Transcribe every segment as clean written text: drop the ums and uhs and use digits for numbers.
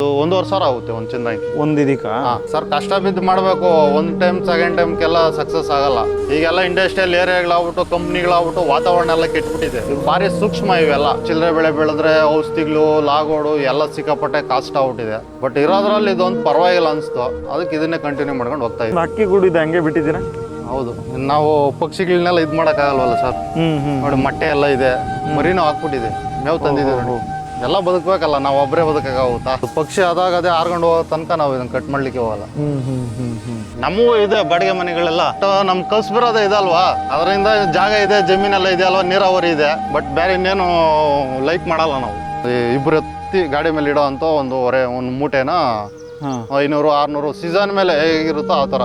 1.5 ಸಾವಿರ ಆಗುತ್ತೆ ಒಂದು ಚೆಂದಾಗಿ. ಒಂದು ಇದಕ್ಕೆ ಸರ್ ಕಷ್ಟ ಬಿದ್ದು ಮಾಡಬೇಕು. ಒಂದು ಟೈಮ್ ಸೆಕೆಂಡ್ ಟೈಮ್ಗೆಲ್ಲ ಸಕ್ಸಸ್ ಆಗಲ್ಲ. ಈಗೆಲ್ಲ ಇಂಡಸ್ಟ್ರಿಯಲ್ ಏರಿಯಾಗಳಾಗ್ಬಿಟ್ಟು ಕಂಪ್ನಿಗಳಾಗ್ಬಿಟ್ಟು ವಾತಾವರಣ ಎಲ್ಲ ಕೆಟ್ಬಿಟ್ಟಿದೆ. ಇದು ಭಾರಿ ಸೂಕ್ಷ್ಮ ಇವೆಲ್ಲ. ಚಿಲ್ಲರೆ ಬೆಳೆ ಬೆಳೆದ್ರೆ ಔಷಧಿಗಳು ಲಾಗೋಡು ಎಲ್ಲ ಸಿಕ್ಕಾಪಟ್ಟೆ ಕಾಸ್ಟ್ ಆಗ್ಬಿಟ್ಟಿದೆ. ಬಟ್ ಇರೋದ್ರಲ್ಲಿ ಇದೊಂದು ಪರವಾಗಿಲ್ಲ ಅನಿಸ್ತು. ಅದಕ್ಕೆ ಇದನ್ನೇ ಕಂಟಿನ್ಯೂ ಮಾಡ್ಕೊಂಡು ಹೋಗ್ತಾ ಇದ್ದೀವಿ. ಅಕ್ಕಿ ಗೂಡಿದೆ ಹಂಗೆ ಬಿಟ್ಟಿದ್ದೀರಾ? ಹೌದು, ನಾವು ಪಕ್ಷಿಗಳನ್ನೆಲ್ಲ ಇದು ಮಾಡೋಕ್ಕಾಗಲ್ವಲ್ಲ ಸರ್. ನೋಡಿ ಮೊಟ್ಟೆ ಎಲ್ಲ ಇದೆ, ಮರಿನೂ ಹಾಕ್ಬಿಟ್ಟಿದೆ, ಮೇವು ತಂದಿದ್ದೀವಿ. ಎಲ್ಲ ಬದುಕಬೇಕಲ್ಲ, ನಾವು ಒಬ್ಬರೇ ಬದುಕಾಗುತ್ತಾ? ಪಕ್ಷಿ ಆದಾಗ ಅದೇ ಆರ್ಕೊಂಡು ಹೋಗೋ ತನಕ ನಾವು ಇದನ್ನ ಕಟ್ ಮಾಡ್ಲಿಕ್ಕೆ ಹೋಗಲ್ಲ. ನಮಗೂ ಇದೆ ಬಾಡಿಗೆ ಮನೆಗಳೆಲ್ಲ. ನಮ್ ಕಲ್ಸ್ಬಿರೋದೇ ಇದಲ್ವಾ, ಅದರಿಂದ ಜಾಗ ಇದೆ, ಜಮೀನೆಲ್ಲ ಇದೆ ಅಲ್ವಾ, ನೀರಾವರಿ ಇದೆ. ಬಟ್ ಬೇರೆ ಇನ್ನೇನು ಲೈಕ್ ಮಾಡಲ್ಲ ನಾವು. ಇಬ್ರು ಎತ್ತಿ ಗಾಡಿ ಮೇಲೆ ಇಡೋ ಅಂತ ಒಂದು ಮೂಟೆನ 500-600 ಸೀಸನ್ ಮೇಲೆ ಹೇಗಿರುತ್ತೋ ಆ ಥರ.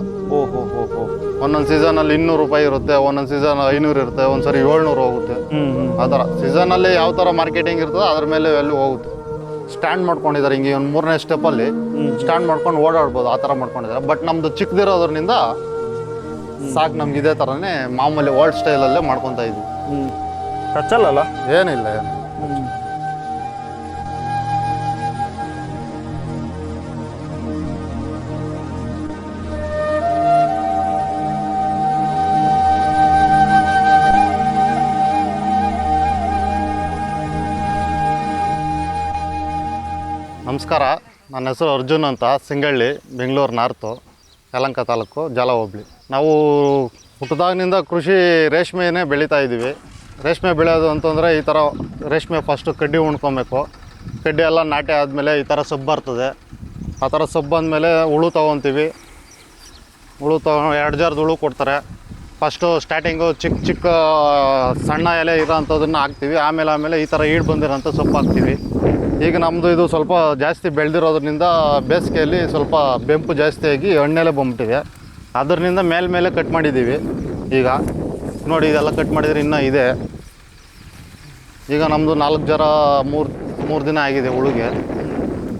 ಒಂದೊಂದು ಸೀಸನಲ್ಲಿ 200 ರೂಪಾಯಿ ಇರುತ್ತೆ, ಒಂದೊಂದು ಸೀಸನ್ 500 ಇರುತ್ತೆ, ಒಂದ್ಸರಿ 700 ಹೋಗುತ್ತೆ. ಆ ಥರ ಸೀಸನಲ್ಲಿ ಯಾವ ಥರ ಮಾರ್ಕೆಟಿಂಗ್ ಇರ್ತದೆ ಅದ್ರ ಮೇಲೆ ವ್ಯಾಲ್ಯೂ ಹೋಗುತ್ತೆ. ಸ್ಟ್ಯಾಂಡ್ ಮಾಡ್ಕೊಂಡಿದ್ದಾರೆ, ಹಿಂಗೆ ಒಂದು 3ನೇ ಸ್ಟೆಪ್ಪಲ್ಲಿ ಸ್ಟ್ಯಾಂಡ್ ಮಾಡ್ಕೊಂಡು ಓಡಾಡ್ಬೋದು, ಆ ಥರ ಮಾಡ್ಕೊಂಡಿದ್ದಾರೆ. ಬಟ್ ನಮ್ದು ಚಿಕ್ಕದಿರೋದ್ರಿಂದ ಸಾಕು, ನಮ್ಗೆ ಇದೇ ಥರನೇ ಮಾಮೂಲಿ ಓಲ್ಡ್ ಸ್ಟೈಲಲ್ಲೇ ಮಾಡ್ಕೊತಾ ಇದ್ವಿ. ಕಚ್ಚಲ್ಲ? ಏನಿಲ್ಲ. ನಮಸ್ಕಾರ, ನನ್ನ ಹೆಸರು ಅರ್ಜುನ್ ಅಂತ, ಸಿಂಗಳ್ಳಿ, ಬೆಂಗಳೂರು ನಾರ್ತು, ಯಲಹಂಕ ತಾಲೂಕು, ಜಾಲ ಹೋಬಳಿ. ನಾವು ಹುಟ್ಟದಾಗಿನಿಂದ ಕೃಷಿ ರೇಷ್ಮೆನೇ ಬೆಳೀತಾ ಇದ್ದೀವಿ. ರೇಷ್ಮೆ ಬೆಳೆಯೋದು ಅಂತಂದರೆ ಈ ಥರ ರೇಷ್ಮೆ ಫಸ್ಟು ಕಡ್ಡಿ ಉಣ್ಕೊಬೇಕು. ಕಡ್ಡಿ ಎಲ್ಲ ನಾಟಿ ಆದಮೇಲೆ ಈ ಥರ ಸೊಪ್ಪು ಬರ್ತದೆ. ಆ ಥರ ಸೊಪ್ಪು ಬಂದಮೇಲೆ ಹುಳು ತೊಗೊತೀವಿ. ಹುಳು 2 ಜಾರ್ದು ಹುಳು ಕೊಡ್ತಾರೆ. ಫಸ್ಟು ಸ್ಟಾರ್ಟಿಂಗು ಚಿಕ್ಕ ಸಣ್ಣ ಎಲೆ ಇರೋ ಅಂಥದನ್ನು ಹಾಕ್ತೀವಿ. ಆಮೇಲೆ ಈ ಥರ ಈಡು ಬಂದಿರೋಂಥ ಸೊಪ್ಪು ಹಾಕ್ತೀವಿ. ಈಗ ನಮ್ಮದು ಇದು ಸ್ವಲ್ಪ ಜಾಸ್ತಿ ಬೆಳೆದಿರೋದ್ರಿಂದ ಬೇಸಿಗೆಯಲ್ಲಿ ಸ್ವಲ್ಪ ಬೆಂಪು ಜಾಸ್ತಿ ಆಗಿ ಹಣ್ಣೆಲೆ ಬಂದ್ಬಿಟ್ಟಿದೆ. ಅದರಿಂದ ಮೇಲೆ ಕಟ್ ಮಾಡಿದ್ದೀವಿ. ಈಗ ನೋಡಿ, ಇದೆಲ್ಲ ಕಟ್ ಮಾಡಿದರೆ ಇನ್ನೂ ಇದೆ. ಈಗ ನಮ್ಮದು 4 ಜರ 3 ದಿನ ಆಗಿದೆ ಹುಳುಗೆ.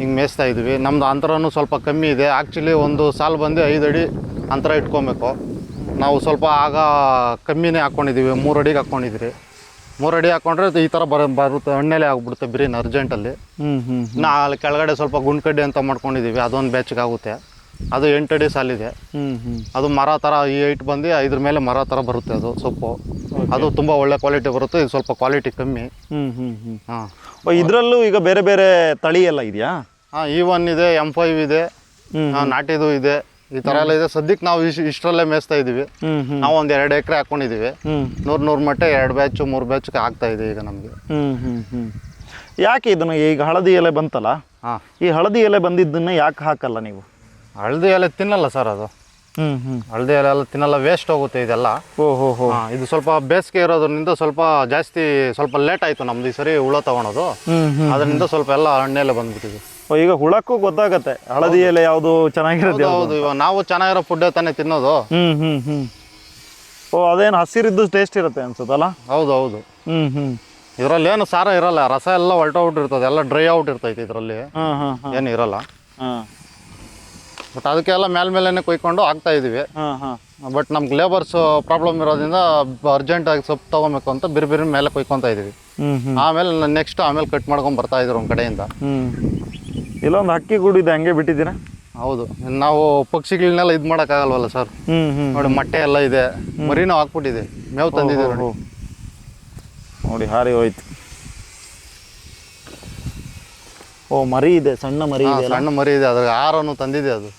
ಹಿಂಗೆ ಮೇಯಿಸ್ತಾ ಇದ್ದೀವಿ. ನಮ್ಮದು ಅಂತರನೂ ಸ್ವಲ್ಪ ಕಮ್ಮಿ ಇದೆ. ಆ್ಯಕ್ಚುಲಿ ಒಂದು ಸಾಲು ಬಂದು 5 ಅಡಿ ಅಂತರ ಇಟ್ಕೊಬೇಕು. ನಾವು ಸ್ವಲ್ಪ ಆಗ ಕಮ್ಮಿನೇ ಹಾಕ್ಕೊಂಡಿದ್ದೀವಿ, 3 ಅಡಿಗೆ ಹಾಕ್ಕೊಂಡಿದ್ದೀರಿ. 3 ಅಡಿ ಹಾಕ್ಕೊಂಡ್ರೆ ಈ ಥರ ಬರುತ್ತೆ, ಹಣ್ಣೆಲೆ ಆಗ್ಬಿಡುತ್ತೆ ಬಿರಿನ ಅರ್ಜೆಂಟಲ್ಲಿ. ಅಲ್ಲಿ ಕೆಳಗಡೆ ಸ್ವಲ್ಪ ಗುಂಡ್ಕಡ್ಡಿ ಅಂತ ಮಾಡ್ಕೊಂಡಿದ್ದೀವಿ, ಅದೊಂದು ಬ್ಯಾಚ್ಗೆ ಆಗುತ್ತೆ. ಅದು 8 ಅಡಿ ಸಾಲಿದೆ. ಅದು ಮರ ಥರ ಈ ಹೈಟ್ ಬಂದು ಇದ್ರ ಮೇಲೆ ಮರ ಥರ ಬರುತ್ತೆ ಅದು ಸೊಪ್ಪು. ಅದು ತುಂಬ ಒಳ್ಳೆ ಕ್ವಾಲಿಟಿ ಬರುತ್ತೆ. ಇದು ಸ್ವಲ್ಪ ಕ್ವಾಲಿಟಿ ಕಮ್ಮಿ. ಹಾಂ, ಇದರಲ್ಲೂ ಈಗ ಬೇರೆ ಬೇರೆ ತಳಿ ಎಲ್ಲ ಇದೆಯಾ? ಹಾಂ, E1 ಇದೆ, M5 ಇದೆ, ನಾಟಿದು ಇದೆ, ಈ ಥರ ಎಲ್ಲ ಇದೆ. ಸದ್ಯಕ್ಕೆ ನಾವು ಇಷ್ಟರಲ್ಲೇ ಮೇಯಿಸ್ತಾ ಇದ್ದೀವಿ. ನಾವು ಒಂದು 2 ಎಕರೆ ಹಾಕ್ಕೊಂಡಿದ್ದೀವಿ. 100 ಮಟ್ಟೆ 2 ಬ್ಯಾಚ್ 3 ಬ್ಯಾಚ್ಗೆ ಆಗ್ತಾ ಇದೆ ಈಗ ನಮಗೆ. ಯಾಕೆ ಇದನ್ನು ಈಗ ಹಳದಿ ಎಲೆ ಬಂತಲ್ಲ, ಈ ಹಳದಿ ಎಲೆ ಬಂದಿದ್ದನ್ನ ಯಾಕೆ ಹಾಕಲ್ಲ ನೀವು? ಹಳದಿ ಎಲೆ ತಿನ್ನಲ್ಲ ಸರ್, ಅದು ಹಳದಿ ಎಲೆ ಎಲ್ಲ ತಿನ್ನಲ್ಲ, ವೇಸ್ಟ್ ಹೋಗುತ್ತೆ ಇದೆಲ್ಲ. ಇದು ಸ್ವಲ್ಪ ಬೇಸಿಗೆ ಇರೋದ್ರಿಂದ ಸ್ವಲ್ಪ ಜಾಸ್ತಿ, ಸ್ವಲ್ಪ ಲೇಟ್ ಆಯಿತು ನಮ್ದು ಈ ಸರಿ ಹುಳ ತಗೊಳೋದು. ಅದರಿಂದ ಸ್ವಲ್ಪ ಎಲ್ಲ ಹಣ್ಣೆಲೆ ಬಂದ್ಬಿಟ್ಟಿದೆ. ಈಗ ಹುಳಕ್ಕೂ ಗೊತ್ತಾಗತ್ತೆ ಹಳದಿ ಎಲೆ ಯಾವುದು ಚೆನ್ನಾಗಿರುತ್ತೆ. ಹೌದು, ಇವಾಗ ನಾವು ಚೆನ್ನಾಗಿರೋ ಫುಡ್ ತಾನೇ ತಿನ್ನೋದು. ಅದೇನು ಹಸಿರಿದ್ದು ಟೇಸ್ಟ್ ಇರುತ್ತೆ ಅನ್ಸುತ್ತಲ್ಲ? ಹೌದು. ಇದರಲ್ಲಿ ಏನು ಸಾರ ಇರಲ್ಲ, ರಸ ಎಲ್ಲ ಹೊರಟೋಗ್ಬಿಟ್ಟಿರ್ತದೆ, ಎಲ್ಲ ಡ್ರೈ ಔಟ್ ಇರ್ತೈತಿ ಇದರಲ್ಲಿ, ಏನು ಇರಲ್ಲ. ಬಟ್ ಅದಕ್ಕೆಲ್ಲ ಮೇಲ್ಮೇಲೆ ಕೊಯ್ಕೊಂಡು ಹಾಕ್ತಾ ಇದೀವಿ. ಬಟ್ ನಮ್ಗೆ ಲೇಬರ್ಸ್ ಪ್ರಾಬ್ಲಮ್ ಇರೋದ್ರಿಂದ ಅರ್ಜೆಂಟಾಗಿ ಸೊಪ್ಪು ತೊಗೊಬೇಕು ಅಂತ ಬಿರಿ ಮೇಲೆ ಕೊಯ್ಕೊತಾ ಇದೀವಿ. ಆಮೇಲೆ ಆಮೇಲೆ ಕಟ್ ಮಾಡ್ಕೊಂಡು ಬರ್ತಾ ಇದ್ರು ಒಂದು ಕಡೆಯಿಂದ. ಇಲ್ಲೊಂದು ಹಕ್ಕಿ ಗೂಡಿದೆ ಹಂಗೆ ಬಿಟ್ಟಿದ್ದೀರಾ? ಹೌದು, ನಾವು ಪಕ್ಷಿಗಳನ್ನೆಲ್ಲ ಇದು ಮಾಡೋಕ್ಕಾಗಲ್ವಲ್ಲ ಸರ್. ನೋಡಿ ಮೊಟ್ಟೆ ಎಲ್ಲ ಇದೆ, ಮರಿನೂ ಹಾಕ್ಬಿಟ್ಟಿದೆ, ಮೇವು ತಂದಿದ್ದೀವಿ. ನೋಡಿ ಹಾರಿ ಹೋಯ್ತು. ಮರಿ ಇದೆ, ಸಣ್ಣ ಮರಿ ಇದೆ. ಸಣ್ಣ ಮರಿ ಇದೆ, ಅದ್ರ ಆಹಾರನು ತಂದಿದೆ ಅದು.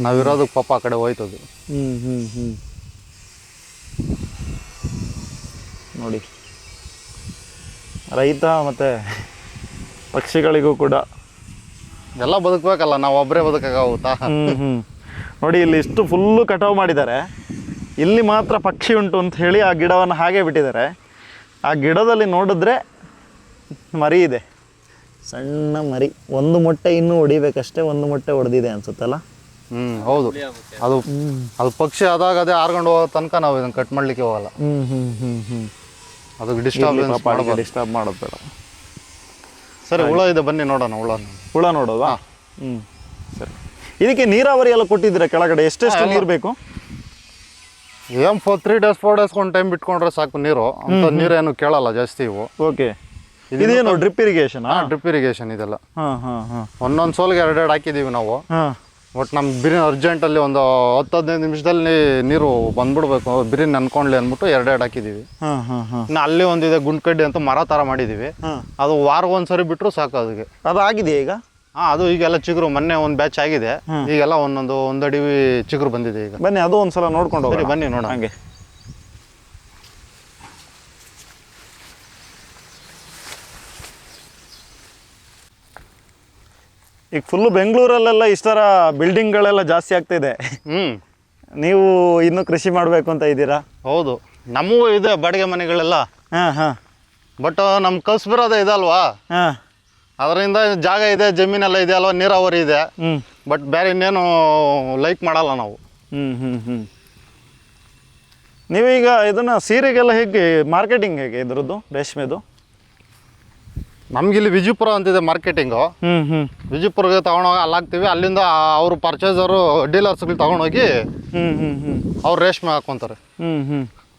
ನಾವಿರೋದಕ್ಕೆ ಪಾಪ ಆ ಕಡೆ ಹೋಯ್ತದು. ನೋಡಿ, ರೈತ ಮತ್ತೆ ಪಕ್ಷಿಗಳಿಗೂ ಕೂಡ ಎಲ್ಲ ಬದುಕಬೇಕಲ್ಲ, ನಾವು ಒಬ್ಬರೇ ಬದುಕಾಗುತ್ತಾ? ನೋಡಿ, ಇಲ್ಲಿ ಇಷ್ಟು ಫುಲ್ಲು ಕಟಾವು ಮಾಡಿದ್ದಾರೆ. ಇಲ್ಲಿ ಮಾತ್ರ ಪಕ್ಷಿ ಉಂಟು ಅಂತ ಹೇಳಿ ಆ ಗಿಡವನ್ನು ಹಾಗೆ ಬಿಟ್ಟಿದ್ದಾರೆ. ಆ ಗಿಡದಲ್ಲಿ ನೋಡಿದ್ರೆ ಮರಿ ಇದೆ, ಸಣ್ಣ ಮರಿ. ಒಂದು ಮೊಟ್ಟೆ ಇನ್ನೂ ಹೊಡಿಬೇಕಷ್ಟೇ, ಒಂದು ಮೊಟ್ಟೆ ಹೊಡೆದಿದೆ ಅನ್ಸುತ್ತಲ್ಲ? ಹೌದು. ಅದು ಪಕ್ಷಿ ಆದಾಗ ಅದೇ ಆರ್ಕೊಂಡು ಹೋಗೋ ತನಕ ನಾವು ಇದನ್ನು ಕಟ್ ಮಾಡ್ಲಿಕ್ಕೆ ಹೋಗಲ್ಲ. ಅದಕ್ಕೆ ಡಿಸ್ಟರ್ಬ್ ಮಾಡೋದು ಬೇಡ. ಸರಿ, ಹುಳ ಇದೆ, ಬನ್ನಿ ನೋಡೋಣ. ಹುಳ ನೋಡೋದಾ? ಸರಿ. ಇದಕ್ಕೆ ನೀರಾವರಿ ಎಲ್ಲ ಕೊಟ್ಟಿದ್ದೀರಾ ಕೆಳಗಡೆ? ಎಷ್ಟೆಷ್ಟು ನೀರು ಬೇಕು? ಏನ್ 3 days 4 days ಒಂದು ಟೈಮ್ ಬಿಟ್ಕೊಂಡ್ರೆ ಸಾಕು ನೀರು. ಅಂತ ನೀರೇನು ಕೇಳಲ್ಲ ಜಾಸ್ತಿ ಇವು. ಓಕೆ. ಇದೇನು ಡ್ರಿಪ್ ಇರಿಗೇಷನ್? ಡ್ರಿಪ್ ಇರಿಗೇಷನ್ ಇದೆಲ್ಲ. ಹಾಂ ಹಾಂ ಹಾಂ. ಒಂದೊಂದು ಸೋಲ್ಗೆ ಎರಡೆರಡು ಹಾಕಿದ್ದೀವಿ ನಾವು. ಹಾಂ. ಬಟ್ ನಮ್ಮ ಬಿರಿಯಾನಿ ಅರ್ಜೆಂಟಲ್ಲಿ ಒಂದು 10-15 ನಿಮಿಷದಲ್ಲಿ ನೀರು ಬಂದ್ಬಿಡ್ಬೇಕು, ಬಿರಿಯಾನಿ ಅನ್ಕೊಂಡ್ಲಿ ಅಂದ್ಬಿಟ್ಟು ಎರಡೆರಡು ಹಾಕಿದ್ದೀವಿ. ಹಾಂ ಹಾಂ ಹಾಂ. ಇನ್ನು ಅಲ್ಲಿ ಒಂದಿದೆ ಗುಂಡ್ಕಡ್ಡಿ ಅಂತ ಮರ ಥರ ಮಾಡಿದ್ದೀವಿ. ಅದು ವಾರಗೊಂದ್ಸರಿ ಬಿಟ್ಟರು ಸಾಕು ಅದಕ್ಕೆ. ಅದು ಆಗಿದೆಯಾ ಈಗ? ಅದು ಈಗೆಲ್ಲ ಚಿಗುರು ಮೊನ್ನೆ ಒಂದು ಬ್ಯಾಚ್ ಆಗಿದೆ. ಈಗೆಲ್ಲ ಒಂದು ಅಡಿ ಚಿಗುರು ಬಂದಿದೆ ಈಗ. ಬನ್ನಿ ಅದು ಒಂದ್ಸಲ ನೋಡ್ಕೊಂಡು ಹೋಗಿ. ಬನ್ನಿ ನೋಡೋಣ. ಹಂಗೆ ಈಗ ಫುಲ್ಲು ಬೆಂಗಳೂರಲ್ಲೆಲ್ಲ ಇಷ್ಟರ ಬಿಲ್ಡಿಂಗ್ಗಳೆಲ್ಲ ಜಾಸ್ತಿ ಆಗ್ತಿದೆ. ನೀವು ಇನ್ನೂ ಕೃಷಿ ಮಾಡಬೇಕು ಅಂತ ಇದ್ದೀರಾ? ಹೌದು, ನಮಗೂ ಇದೆ ಬಾಡಿಗೆ ಮನೆಗಳೆಲ್ಲ. ಹಾಂ ಹಾಂ. ಬಟ್ ನಮ್ಮ ಕಲ್ಸ್ಬಿರೋದೇ ಇದಲ್ವಾ, ಹಾಂ. ಅದರಿಂದ ಜಾಗ ಇದೆ, ಜಮೀನೆಲ್ಲ ಇದೆ ಅಲ್ವಾ, ನೀರಾವರಿ ಇದೆ. ಬಟ್ ಬೇರೆ ಇನ್ನೇನು ಲೈಕ್ ಮಾಡಲ್ಲ ನಾವು. ನೀವೀಗ ಇದನ್ನು ಸೀರೆಗೆಲ್ಲ ಹೇಗೆ ಮಾರ್ಕೆಟಿಂಗ್ ಹೇಗೆ ಇದ್ರದ್ದು ರೇಷ್ಮೆದು? ನಮ್ಗಿಲ್ಲಿ ವಿಜಯಪುರ ಅಂತಿದೆ ಮಾರ್ಕೆಟಿಂಗು. ವಿಜಯಪುರಗೆ ತಗೊಂಡೋಗಿ ಅಲ್ಲಿ ಹಾಕ್ತೀವಿ. ಅಲ್ಲಿಂದ ಅವರು ಪರ್ಚೇಸರು ಡೀಲರ್ಸ್ಗಳು ತಗೊಂಡೋಗಿ ಅವ್ರು ರೇಷ್ಮೆ ಹಾಕೊಂತಾರೆ.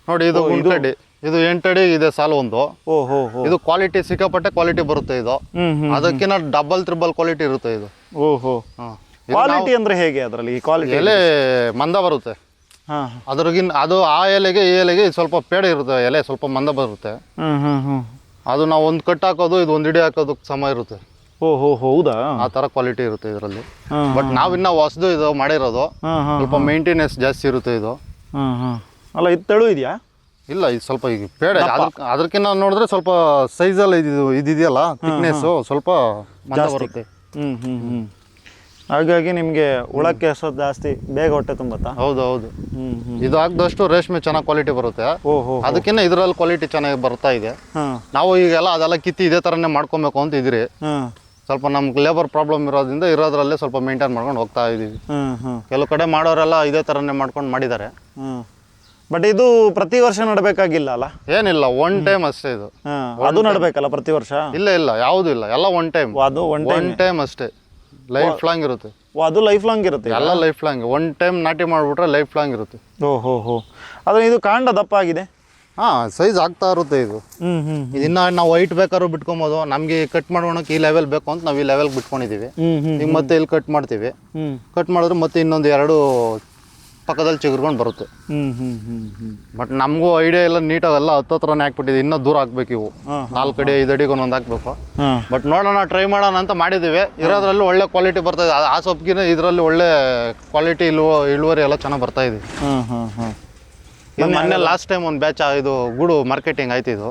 ನೋಡಿ ಇದು ಗುಂಡ್ಕಡ್ಡಿ, ಇದು 8 ಅಡಿ ಇದೆ ಸಾಲು ಒಂದು. ಇದು ಕ್ವಾಲಿಟಿ ಸಿಕ್ಕಾಪಟ್ಟೆ ಕ್ವಾಲಿಟಿ ಬರುತ್ತೆ ಇದು. ಅದಕ್ಕಿಂತ ಡಬಲ್ ತ್ರಿಬಲ್ ಕ್ವಾಲಿಟಿ ಇರುತ್ತೆ ಇದು. ಕ್ವಾಲಿಟಿ ಅಂದ್ರೆ ಹೇಗೆ? ಅದರಲ್ಲಿ ಕ್ವಾಲಿಟಿ ಎಲೆ ಮಂದ ಬರುತ್ತೆ. ಅದ್ರಗಿನ್ ಅದು ಆ ಎಲೆಗೆ ಈ ಎಲೆಗೆ ಸ್ವಲ್ಪ ಪೇಡ ಇರುತ್ತೆ, ಎಲೆ ಸ್ವಲ್ಪ ಮಂದ ಬರುತ್ತೆ. ಅದು ನಾವು ಒಂದು ಕಟ್ ಹಾಕೋದು, ಇದು ಒಂದು ಇಡಿ ಹಾಕೋದಕ್ಕೆ ಸಮ ಇರುತ್ತೆ. ಹೌದಾ? ಆ ಥರ ಕ್ವಾಲಿಟಿ ಇರುತ್ತೆ ಇದರಲ್ಲಿ. ಬಟ್ ನಾವಿನ್ನ ಹೊಸದು ಇದು ಮಾಡಿರೋದು, ಸ್ವಲ್ಪ ಮೇಂಟೆನೆನ್ಸ್ ಜಾಸ್ತಿ ಇರುತ್ತೆ ಇದು. ಅಲ್ಲ ಇದು ತೆಳು ಇದೆಯಾ? ಇಲ್ಲ, ಇದು ಸ್ವಲ್ಪ ಈಗ ಪೇಡ ಅದಕ್ಕಿಂತ ನೋಡಿದ್ರೆ ಸ್ವಲ್ಪ ಸೈಜಲ್ಲಿ ಇದೆಯಲ್ಲ, ಥಿಕ್ನೆಸ್ಸು ಸ್ವಲ್ಪ ಮಂದ ಬರುತ್ತೆ. ಹಾಗಾಗಿ ನಿಮಗೆ ಉಳಕ್ಕೆ ಹಸೋದು ಜಾಸ್ತಿ, ಬೇಗ ಹೊಟ್ಟೆ ತುಂಬತ್ತಾ? ಹೌದು ಹೌದು. ಇದು ಹಾಕಿದಷ್ಟು ರೇಷ್ಮೆ ಚೆನ್ನಾಗಿ ಕ್ವಾಲಿಟಿ ಬರುತ್ತೆ. ಅದಕ್ಕಿಂತ ಇದರಲ್ಲಿ ಕ್ವಾಲಿಟಿ ಚೆನ್ನಾಗಿ ಬರ್ತಾ ಇದೆ. ನಾವು ಈಗೆಲ್ಲ ಅದೆಲ್ಲ ಕಿತ್ತಿ ಇದೇ ಥರನೇ ಮಾಡ್ಕೊಬೇಕು ಅಂತ ಇದ್ರಿ. ಸ್ವಲ್ಪ ನಮ್ಗೆ ಲೇಬರ್ ಪ್ರಾಬ್ಲಮ್ ಇರೋದ್ರಿಂದ ಇರೋದ್ರಲ್ಲೇ ಸ್ವಲ್ಪ ಮೇಂಟೈನ್ ಮಾಡ್ಕೊಂಡು ಹೋಗ್ತಾ ಇದೀವಿ. ಕೆಲವು ಕಡೆ ಮಾಡೋರೆಲ್ಲ ಇದೇ ಥರನೇ ಮಾಡ್ಕೊಂಡು ಮಾಡಿದ್ದಾರೆ. ಬಟ್ ಇದು ಪ್ರತಿ ವರ್ಷ ನಡಬೇಕಾಗಿಲ್ಲ ಅಲ್ಲ? ಏನಿಲ್ಲ, ಒನ್ ಟೈಮ್ ಅಷ್ಟೇ ಇದು. ಅದು ನಡಬೇಕಲ್ಲ ಪ್ರತಿ ವರ್ಷ? ಇಲ್ಲ ಇಲ್ಲ, ಯಾವುದೂ ಇಲ್ಲ, ಎಲ್ಲ ಒನ್ ಟೈಮ್. ಅದು ಒನ್ ಟೈಮ್ ಅಷ್ಟೇ, ಲೈಫ್ ಲಾಂಗ್ ಇರುತ್ತೆ. ಅದು ಲೈಫ್ ಲಾಂಗ್ ಇರುತ್ತೆ? ಎಲ್ಲ ಲೈಫ್ ಲಾಂಗ್. ಒನ್ ಟೈಮ್ ನಾಟಿ ಮಾಡಿಬಿಟ್ರೆ ಲೈಫ್ ಲಾಂಗ್ ಇರುತ್ತೆ. ಅದು ಇದು ಕಾಂಡ ದಪ್ಪ ಆಗಿದೆ? ಹಾಂ, ಸೈಜ್ ಆಗ್ತಾ ಇರುತ್ತೆ ಇದು. ಇದನ್ನ ನಾವು ವೈಟ್ ಬೇಕಾದ್ರೂ ಬಿಟ್ಕೊಬೋದು. ನಮಗೆ ಕಟ್ ಮಾಡೋಣಕ್ಕೆ ಈ ಲೆವೆಲ್ ಬೇಕು ಅಂತ ನಾವು ಈ ಲೆವೆಲ್ಗೆ ಬಿಟ್ಕೊಂಡಿದ್ದೀವಿ. ಈಗ ಮತ್ತೆ ಇಲ್ಲಿ ಕಟ್ ಮಾಡ್ತೀವಿ. ಕಟ್ ಮಾಡಿದ್ರೆ ಮತ್ತೆ ಇನ್ನೊಂದು 2 ಪಕ್ಕದಲ್ಲಿ ಚಿಗುರ್ಕೊಂಡು ಬರುತ್ತೆ. ಬಟ್ ನಮಗೂ ಐಡಿಯಾ ಎಲ್ಲ ನೀಟಾಗೆಲ್ಲ ಹತ್ತತ್ರನೇ ಹಾಕ್ಬಿಟ್ಟಿದೆ. ಇನ್ನೂ ದೂರ ಹಾಕ್ಬೇಕು ಇವು. 4 ಅಡಿ 5 ಅಡಿಗೆ ಒಂದೊಂದು ಹಾಕ್ಬೇಕು. ಬಟ್ ನೋಡೋಣ, ಟ್ರೈ ಮಾಡೋಣ ಅಂತ ಮಾಡಿದ್ದೀವಿ. ಇರೋದ್ರಲ್ಲಿ ಒಳ್ಳೆ ಕ್ವಾಲಿಟಿ ಬರ್ತಾ ಇದೆ. ಆ ಸೊಪ್ಪಿಗಿನ ಇದರಲ್ಲಿ ಒಳ್ಳೆ ಕ್ವಾಲಿಟಿ ಇಳುವರಿ ಎಲ್ಲ ಚೆನ್ನಾಗಿ ಬರ್ತಾ ಇದೆ. ಮೊನ್ನೆ ಲಾಸ್ಟ್ ಟೈಮ್ ಒಂದು ಬ್ಯಾಚ್ ಇದು ಗೂಡು ಮಾರ್ಕೆಟಿಂಗ್ ಆಯ್ತು ಇದು.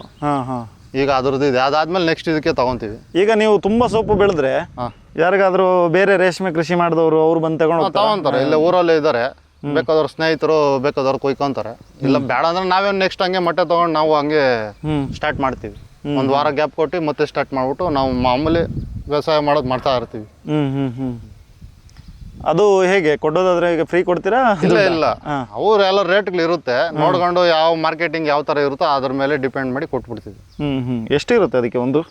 ಈಗ ಅದ್ರದ್ದು ಇದೆ. ಅದಾದ್ಮೇಲೆ ನೆಕ್ಸ್ಟ್ ಇದಕ್ಕೆ ತಗೊಂತೀವಿ. ಈಗ ನೀವು ತುಂಬಾ ಸೊಪ್ಪು ಬೆಳೆದ್ರೆ ಯಾರಿಗಾದ್ರೂ ಬೇರೆ ರೇಷ್ಮೆ ಕೃಷಿ ಮಾಡಿದವರು ಅವ್ರು ಬಂದು ತಗೊಂತಾರೆ. ಇಲ್ಲ ಊರಲ್ಲೇ ಇದ್ದಾರೆ, ಬೇಕಾದವ್ರ ಸ್ನೇಹಿತರು ಬೇಕಾದವ್ರು ಕೊಯ್ಕೊಂತಾರೆ. ಇಲ್ಲ ಬೇಡ ಅಂದ್ರೆ ನಾವೇ ನೆಕ್ಸ್ಟ್ ಹಂಗೆ ಮೊಟ್ಟೆ ತಗೊಂಡು ನಾವು ಹಂಗೆ ಸ್ಟಾರ್ಟ್ ಮಾಡ್ತೀವಿ. ಒಂದು ವಾರ ಗ್ಯಾಪ್ ಕೊಟ್ಟು ಮತ್ತೆ ಸ್ಟಾರ್ಟ್ ಮಾಡ್ಬಿಟ್ಟು ನಾವು ಮಾಮೂಲಿ ವ್ಯವಸಾಯ ಮಾಡೋದು ಮಾಡ್ತಾ ಇರ್ತೀವಿ. ಅದು ಹೇಗೆ ಕೊಡೋದಾದ್ರೆ ಈಗ ಫ್ರೀ ಕೊಡ್ತೀರಾ? ಇಲ್ಲ ಇಲ್ಲ, ಅವ್ರು ಎಲ್ಲ ರೇಟ್ಗಳು ಇರುತ್ತೆ, ನೋಡ್ಕೊಂಡು ಯಾವ ಮಾರ್ಕೆಟಿಂಗ್ ಯಾವ ಥರ ಇರುತ್ತೋ ಅದ್ರ ಮೇಲೆ ಡಿಪೆಂಡ್ ಮಾಡಿ ಕೊಟ್ಬಿಡ್ತೀವಿ. ಎಷ್ಟಿರುತ್ತೆ ಅದಕ್ಕೆ ಒಂದು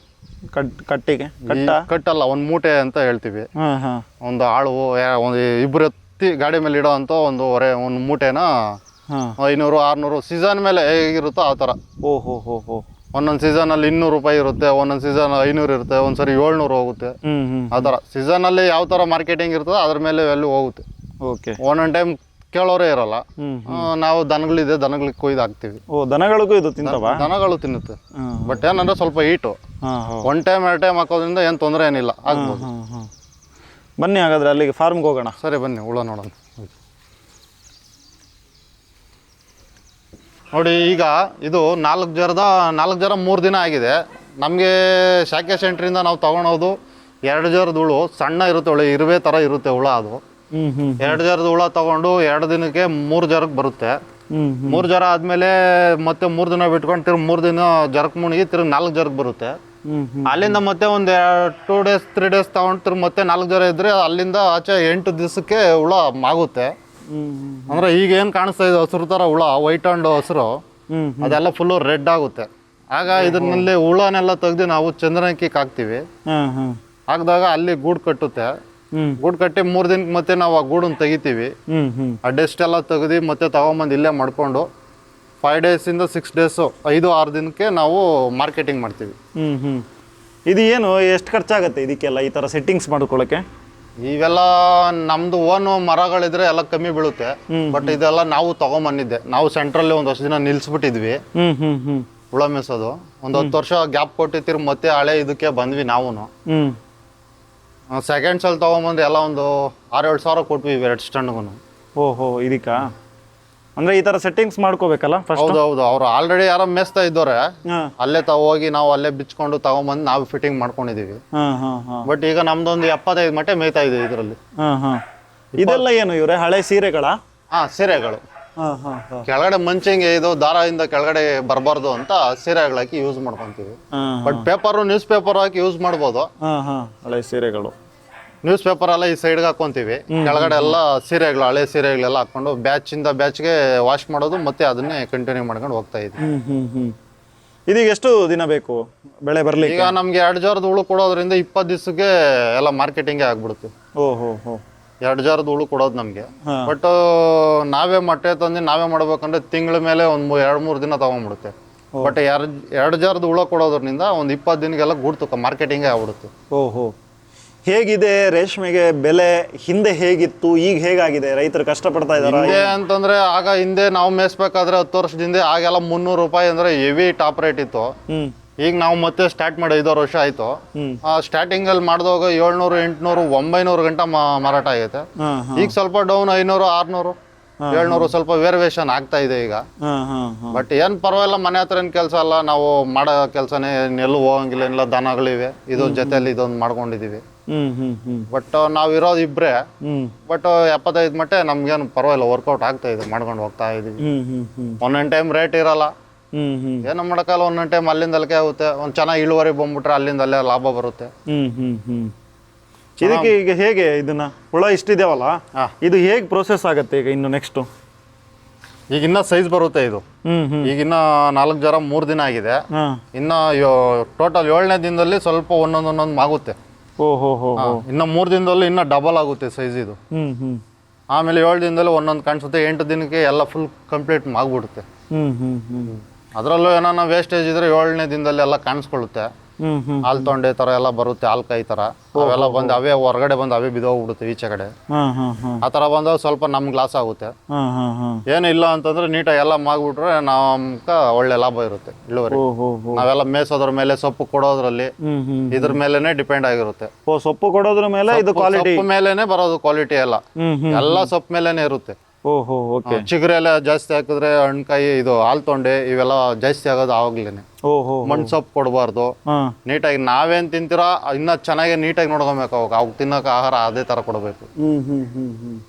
ಕಟ್ಟಿಗೆ? ಕಟ್ಟಲ್ಲ, ಒಂದು ಮೂಟೆ ಅಂತ ಹೇಳ್ತೀವಿ. ಒಂದು ಆಳು ಒಂದು 2 ಎತ್ತಿ ಗಾಡಿ ಮೇಲೆ ಇಡೋ ಅಂತ ಒಂದು ಮೂಟೆನ 500-600 ಸೀಸನ್ ಮೇಲೆ ಹೇಗಿರುತ್ತೋ ಆ ಥರ. ಒಂದೊಂದು ಸೀಸನಲ್ಲಿ 200 ರೂಪಾಯಿ ಇರುತ್ತೆ, ಒಂದೊಂದು ಸೀಸನ್ 500 ಇರುತ್ತೆ, ಒಂದ್ಸರಿ 700 ಹೋಗುತ್ತೆ. ಆ ಥರ ಸೀಸನಲ್ಲಿ ಯಾವ ಥರ ಮಾರ್ಕೆಟಿಂಗ್ ಇರ್ತದೆ ಅದ್ರ ಮೇಲೆ ವ್ಯಾಲ್ಯೂ ಹೋಗುತ್ತೆ. ಒಂದೊಂದು ಟೈಮ್ ಕೇಳೋರೇ ಇರಲ್ಲ. ನಾವು ದನಗಳಿದೆ, ದನಗಳಿಗೆ ಕೊಯ್ದು ಹಾಕ್ತೀವಿ. ದನಗಳಿಗೂ ಇದು ತಿಂತವ? ದನಗಳು ತಿನ್ನುತ್ತೆ. ಬಟ್ ಏನಂದ್ರೆ ಸ್ವಲ್ಪ ಹೀಟು. 1 ಟೈಮ್ 2 ಟೈಮ್ ಹಾಕೋದ್ರಿಂದ ಏನು ತೊಂದರೆ ಏನಿಲ್ಲ, ಆಗ್ಬೋದು. ಬನ್ನಿ ಹಾಗಾದ್ರೆ ಅಲ್ಲಿಗೆ ಫಾರ್ಮ್ಗೆ ಹೋಗೋಣ. ಸರಿ ಬನ್ನಿ, ಹುಳ ನೋಡೋಣ. ನೋಡಿ, ಈಗ ಇದು 4 ಜರ 3 ದಿನ ಆಗಿದೆ. ನಮಗೆ ಶಾಖೆ ಸೆಂಟ್ರಿಂದ ನಾವು ತಗೊಳೋದು 2 ಜರದ ಹುಳು. ಸಣ್ಣ ಇರುತ್ತೆ, ಒಳ್ಳೆ ಇರುವೆ ಥರ ಇರುತ್ತೆ ಹುಳ. ಅದು 2 ಜರದ ಹುಳ ತಗೊಂಡು 2 ದಿನಕ್ಕೆ 3 ಜರಕ್ಕೆ ಬರುತ್ತೆ. 3 ಜರ ಆದಮೇಲೆ ಮತ್ತೆ 3 ದಿನ ಬಿಟ್ಕೊಂಡು ತಿರ್ಗಿ 3 ದಿನ ಜರಕ್ಕೆ ಮುಣಿಗಿ ತಿರ್ಗಿ 4 ಜರಕ್ಕೆ ಬರುತ್ತೆ. ಅಲ್ಲಿಂದ ಮತ್ತೆ ಒಂದು 2 ಡೇಸ್ 3 ಡೇಸ್ ತಗೊಂಡು ತಿರ್ಗಿ ಮತ್ತೆ 4 ಜರ ಇದ್ರೆ ಅಲ್ಲಿಂದ ಆಚೆ 8 ದಿವಸಕ್ಕೆ ಹುಳ ಆಗುತ್ತೆ. ಅಂದ್ರೆ ಈಗ ಏನು ಕಾಣಿಸ್ತಾ ಇದೆ ಹಸಿರು ಥರ ಹುಳ, ವೈಟ್ ಆ್ಯಂಡ್ ಹಸಿರು, ಅದೆಲ್ಲ ಫುಲ್ಲು ರೆಡ್ ಆಗುತ್ತೆ. ಆಗ ಇದರಲ್ಲಿ ಹುಳನೆಲ್ಲ ತೆಗ್ದು ನಾವು ಚಂದ್ರನಕ್ಕಿಗೆ ಹಾಕ್ತೀವಿ. ಹಾಕಿದಾಗ ಅಲ್ಲಿ ಗೂಡು ಕಟ್ಟುತ್ತೆ. ಗೂಡು ಕಟ್ಟಿ 3 ದಿನಕ್ಕೆ ಮತ್ತೆ ನಾವು ಆ ಗೂಡನ್ನು ತೆಗಿತೀವಿ. ಆ ಡೆಸ್ಟ್ ಎಲ್ಲ ತೆಗ್ದು ಮತ್ತೆ ತಗೊಂಬಂದು ಇಲ್ಲೇ ಮಾಡ್ಕೊಂಡು 5 ಡೇಸಿಂದ 6 ಡೇಸು 5-6 ದಿನಕ್ಕೆ ನಾವು ಮಾರ್ಕೆಟಿಂಗ್ ಮಾಡ್ತೀವಿ. ಇದು ಏನು ಎಷ್ಟು ಖರ್ಚಾಗುತ್ತೆ ಇದಕ್ಕೆಲ್ಲ ಈ ಥರ ಸೆಟ್ಟಿಂಗ್ಸ್ ಮಾಡ್ಕೊಳ್ಳೋಕ್ಕೆ? ಇವೆಲ್ಲ ನಮ್ದು ಓನ್ ಮರಗಳಿದ್ರೆ ಎಲ್ಲ ಕಮ್ಮಿ ಬೀಳುತ್ತೆ. ಬಟ್ ಇದೆಲ್ಲ ನಾವು ತಗೊಂಬಂದಿದ್ದೆ. ನಾವು ಸೆಂಟ್ರಲ್ಲಿ ಒಂದು ವರ್ಷ ದಿನ ನಿಲ್ಸ್ಬಿಟ್ಟಿದ್ವಿ ಹುಳ ಮೇಸೋದು. ಒಂದು 10 ವರ್ಷ ಗ್ಯಾಪ್ ಕೊಟ್ಟಿರ್ತೀರಿ, ಮತ್ತೆ ಹಳೆ ಇದಕ್ಕೆ ಬಂದ್ವಿ ನಾವು. ಸೆಕೆಂಡ್ಸ್ ಅಲ್ಲಿ ತಗೊಂಬಂದು ಎಲ್ಲ ಒಂದು 6-7 ಸಾವಿರ ಕೊಟ್ವಿ 2 ಸ್ಟಂಡ್ಗೂ. ಓಹೋ, ಇದಕ್ಕ ಅಂದ್ರೆ ಈ ತರ ಸೆಟ್ಟಿಂಗ್ಸ್ ಮಾಡ್ಕೋಬೇಕಲ್ಲ ಫಸ್ಟ್? ಹೌದೌದು, ಅವ್ರು ಆಲ್ರೆಡಿ ಯಾರೋ ಮೇಸ್ತಾ ಇದ್ದವ್ರೆ, ಅಲ್ಲೇ ಹೋಗಿ ನಾವು ಅಲ್ಲೇ ಬಿಚ್ಕೊಂಡು ತಗೊಂಬಂದು ನಾವು ಫಿಟ್ಟಿಂಗ್ ಮಾಡ್ಕೊಂಡಿದೀವಿ. ಬಟ್ ಈಗ ನಮ್ದೊಂದು 75 ಮಟ್ಟೆ ಮೇಯ್ತಾ ಇದೆ ಇದರಲ್ಲಿ. ಇದೆಲ್ಲ ಏನು ಇವ್ರೆ ಹಳೆ ಸೀರೆಗಳ? ಸೀರೆಗಳು. ಕೆಳಗಡೆ ಮಂಚಿಂಗೆ ಇದು ದಾರದಿಂದ ಕೆಳಗಡೆ ಬರಬಾರ್ದು ಅಂತ ಸೀರೆಗಳು ಹಾಕಿ ಯೂಸ್ ಮಾಡ್ಕೊಂತೀವಿ. But paper, news paper hockey use ಮಾಡ್ಬೋದು. ಹಳೆ ಸೀರೆಗಳು, ನ್ಯೂಸ್ ಪೇಪರ್ ಎಲ್ಲ ಈ ಸೈಡ್ಗೆ ಹಾಕೊಂತೀವಿ. ಕೆಳಗಡೆ ಎಲ್ಲ ಸೀರೆಗಳು, ಹಳೆ ಸೀರೆಗಳೆಲ್ಲ ಹಾಕೊಂಡು ಬ್ಯಾಚ್ ಇಂದ ಬ್ಯಾಚ್ಗೆ ವಾಶ್ ಮಾಡೋದು, ಮತ್ತೆ ಅದನ್ನೇ ಕಂಟಿನ್ಯೂ ಮಾಡ್ಕೊಂಡು ಹೋಗ್ತಾ ಇದ್ವಿ. ಇದೀಗ ಎಷ್ಟು ದಿನ ಬೇಕು ಬೆಳೆ ಬರ್ಲಿ? ಈಗ ನಮ್ಗೆ 2 ಜಾರದ ಹುಳು ಕೊಡೋದ್ರಿಂದ 20 ದಿವಸಕ್ಕೆ ಎಲ್ಲ ಮಾರ್ಕೆಟಿಂಗ್ ಆಗ್ಬಿಡುತ್ತೆ. 2 ಜಾರದ ಹುಳು ಕೊಡೋದು ನಮ್ಗೆ. ಬಟ್ ನಾವೇ ಮೊಟ್ಟೆ ತಂದು ನಾವೇ ಮಾಡ್ಬೇಕಂದ್ರೆ ತಿಂಗಳ ಮೇಲೆ ಒಂದು 2-3 ದಿನ ತಗೊಂಡ್ಬಿಡುತ್ತೆ. ಬಟ್ 2 ಜಾರದ ಹುಳ ಕೊಡೋದ್ರಿಂದ ಒಂದು 20 ದಿನಕ್ಕೆಲ್ಲ ಗೂಡ್ ತೂಕ ಮಾರ್ಕೆಟಿಂಗ್ ಆಗ್ಬಿಡುತ್ತೆ. ಹೇಗಿದೆ ರೇಷ್ಮೆಗೆ ಬೆಲೆ? ಹಿಂದೆ ಹೇಗಿತ್ತು, ಈಗ ಹೇಗಾಗಿದೆ? ರೈತರು ಕಷ್ಟಪಡ್ತಾ ಇದ್ದಾರೆ ಹಿಂದೆ ಅಂತಂದ್ರೆ, ಹಿಂದೆ ನಾವು ಮೇಯಿಸ್ಬೇಕಾದ್ರೆ 10 ವರ್ಷದಿಂದ ಆಗೆಲ್ಲ 300 ರೂಪಾಯಿ ಅಂದ್ರೆ ಹೆವಿ ಟಾಪ್ ರೇಟ್ ಇತ್ತು. ಈಗ ನಾವು ಮತ್ತೆ ಸ್ಟಾರ್ಟ್ ಮಾಡಿ 5 ವರ್ಷ ಆಯ್ತು. ಸ್ಟಾರ್ಟಿಂಗ್ ಅಲ್ಲಿ ಮಾಡಿದಾಗ 700, 800, 900 ಗಂಟ ಮಾರಾಟ ಆಗೈತೆ. ಈಗ ಸ್ವಲ್ಪ ಡೌನ್ 500, 600, 700 ಸ್ವಲ್ಪ ವೇರಿಯೇಷನ್ ಆಗ್ತಾ ಇದೆ ಈಗ. ಬಟ್ ಏನ್ ಪರವಾಗಿಲ್ಲ, ಮನೆ ಹತ್ರ ಏನ್ ಕೆಲಸ ಅಲ್ಲ, ನಾವು ಮಾಡೋ ಕೆಲಸನೇ, ಎಲ್ಲೂ ಹೋಗಂಗಿಲ್ಲ, ಎಲ್ಲ ದನಗಳಿವೆ, ಇದು ಜೊತೆಲಿ ಇದೊಂದು ಮಾಡ್ಕೊಂಡಿದೀವಿ. ಬಟ್ ನಾವಿರೋದು ಇಬ್ರೆ. ಬಟ್ 75 ಮಟ್ಟೆ ನಮ್ಗೇನು ಪರವಾಗಿಲ್ಲ, ವರ್ಕೌಟ್ ಆಗ್ತಾ ಇದೆ, ಮಾಡ್ಕೊಂಡು ಹೋಗ್ತಾ ಇದೀವಿ. ಒಂದೊಂದ್ ಟೈಮ್ ರೇಟ್ ಇರಲ್ಲ, ಏನೋ ಮಾಡಕ್ಕಲ್ಲ. ಒಂದೊಂದ್ ಟೈಮ್ ಅಲ್ಲಿಂದ ಅಲ್ಲಿಗೆ ಆಗುತ್ತೆ. ಒಂದ್ ಚೆನ್ನಾಗಿ ಇಳುವರಿ ಬಂದ್ಬಿಟ್ರೆ ಅಲ್ಲಿಂದ ಅಲ್ಲೇ ಲಾಭ ಬರುತ್ತೆ. ಇದಕ್ಕೆ ಈಗ ಹೇಗೆ ಇದನ್ನ ಹುಳ ಇಷ್ಟಿದೇವಲ್ಲ, ಇದು ಹೇಗೆ ಪ್ರೋಸೆಸ್ ಆಗುತ್ತೆ ಈಗ ಇನ್ನು ನೆಕ್ಸ್ಟ್? ಈಗ ಇನ್ನ ಸೈಜ್ ಬರುತ್ತೆ ಇದು. ಈಗ ಇನ್ನ 4 ಜರ 3 ದಿನ ಆಗಿದೆ. ಇನ್ನ ಟೋಟಲ್ 7ನೇ ದಿನದಲ್ಲಿ ಸ್ವಲ್ಪ ಒಂದೊಂದೊಂದೊಂದು ಮಾಗುತ್ತೆ. ಇನ್ನ 3 ದಿನದಲ್ಲಿ ಇನ್ನ ಡಬಲ್ ಆಗುತ್ತೆ ಸೈಜ್ ಇದು. ಆಮೇಲೆ 7 ದಿನದಲ್ಲಿ ಒಂದೊಂದು ಕಾಣಿಸುತ್ತೆ. 8 ದಿನಕ್ಕೆ ಎಲ್ಲ ಫುಲ್ ಕಂಪ್ಲೀಟ್ ಆಗ್ಬಿಡುತ್ತೆ. ಅದರಲ್ಲೂ ಏನಾನ ವೇಸ್ಟೇಜ್ ಇದ್ರೆ 7ನೇ ದಿನದಲ್ಲಿ ಎಲ್ಲ ಕಾಣಿಸ್ಕೊಳ್ಳುತ್ತೆ. ಹಾಲ್ ತೊಂಡೆ ತರ ಎಲ್ಲ ಬರುತ್ತೆ, ಹಾಲ್ಕಾಯಿ ತರ ಅವೆಲ್ಲ ಬಂದು ಅವೇ ಹೊರಗಡೆ ಬಂದು ಅವೇ ಬಿದ್ದೋಗ್ಬಿಡುತ್ತೆ ಈಚೆ ಕಡೆ. ಆ ತರ ಬಂದಾಗ ಸ್ವಲ್ಪ ನಮ್ಗೆ ಲಾಸ್ ಆಗುತ್ತೆ. ಏನು ಇಲ್ಲ ಅಂತಂದ್ರೆ ನೀಟಾಗಿ ಎಲ್ಲ ಮಾಗ್ಬಿಟ್ರೆ ನಮ್ಗ ಒಳ್ಳೆ ಲಾಭ ಇರುತ್ತೆ, ಇಳುವರಿ. ನಾವೆಲ್ಲ ಮೇಸೋದ್ರ ಮೇಲೆ, ಸೊಪ್ಪು ಕೊಡೋದ್ರಲ್ಲಿ ಇದ್ರ ಮೇಲೆನೆ ಡಿಪೆಂಡ್ ಆಗಿರುತ್ತೆ. ಸೊಪ್ಪು ಕೊಡೋದ್ರ ಮೇಲೆ ಇದು ಕ್ವಾಲಿಟಿ ಮೇಲೆನೆ ಬರೋದು, ಕ್ವಾಲಿಟಿ ಎಲ್ಲ ಸೊಪ್ಪು ಮೇಲೆನೆ ಇರುತ್ತೆ. ಚಿಗುರೆ ಎಲ್ಲ ಜಾಸ್ತಿ ಹಾಕಿದ್ರೆ ಹಣ್ಕಾಯಿ, ಇದು ಹಾಲ್ ತೊಂಡೆ ಇವೆಲ್ಲ ಜಾಸ್ತಿ ಆಗೋದು ಆವಾಗ್ಲೇನೆ. ಮಣ್ಣು ಸೊಪ್ಪು ಕೊಡಬಾರ್ದು. ನೀಟಾಗಿ ನಾವೇನ್ ತಿಂತೀರಾ ಇನ್ನ ಚೆನ್ನಾಗಿ ನೀಟಾಗಿ ನೋಡ್ಕೊಬೇಕು. ಅವಾಗ ತಿನ್ನೋಕೆ ಆಹಾರ ಅದೇ ತರ ಕೊಡಬೇಕು.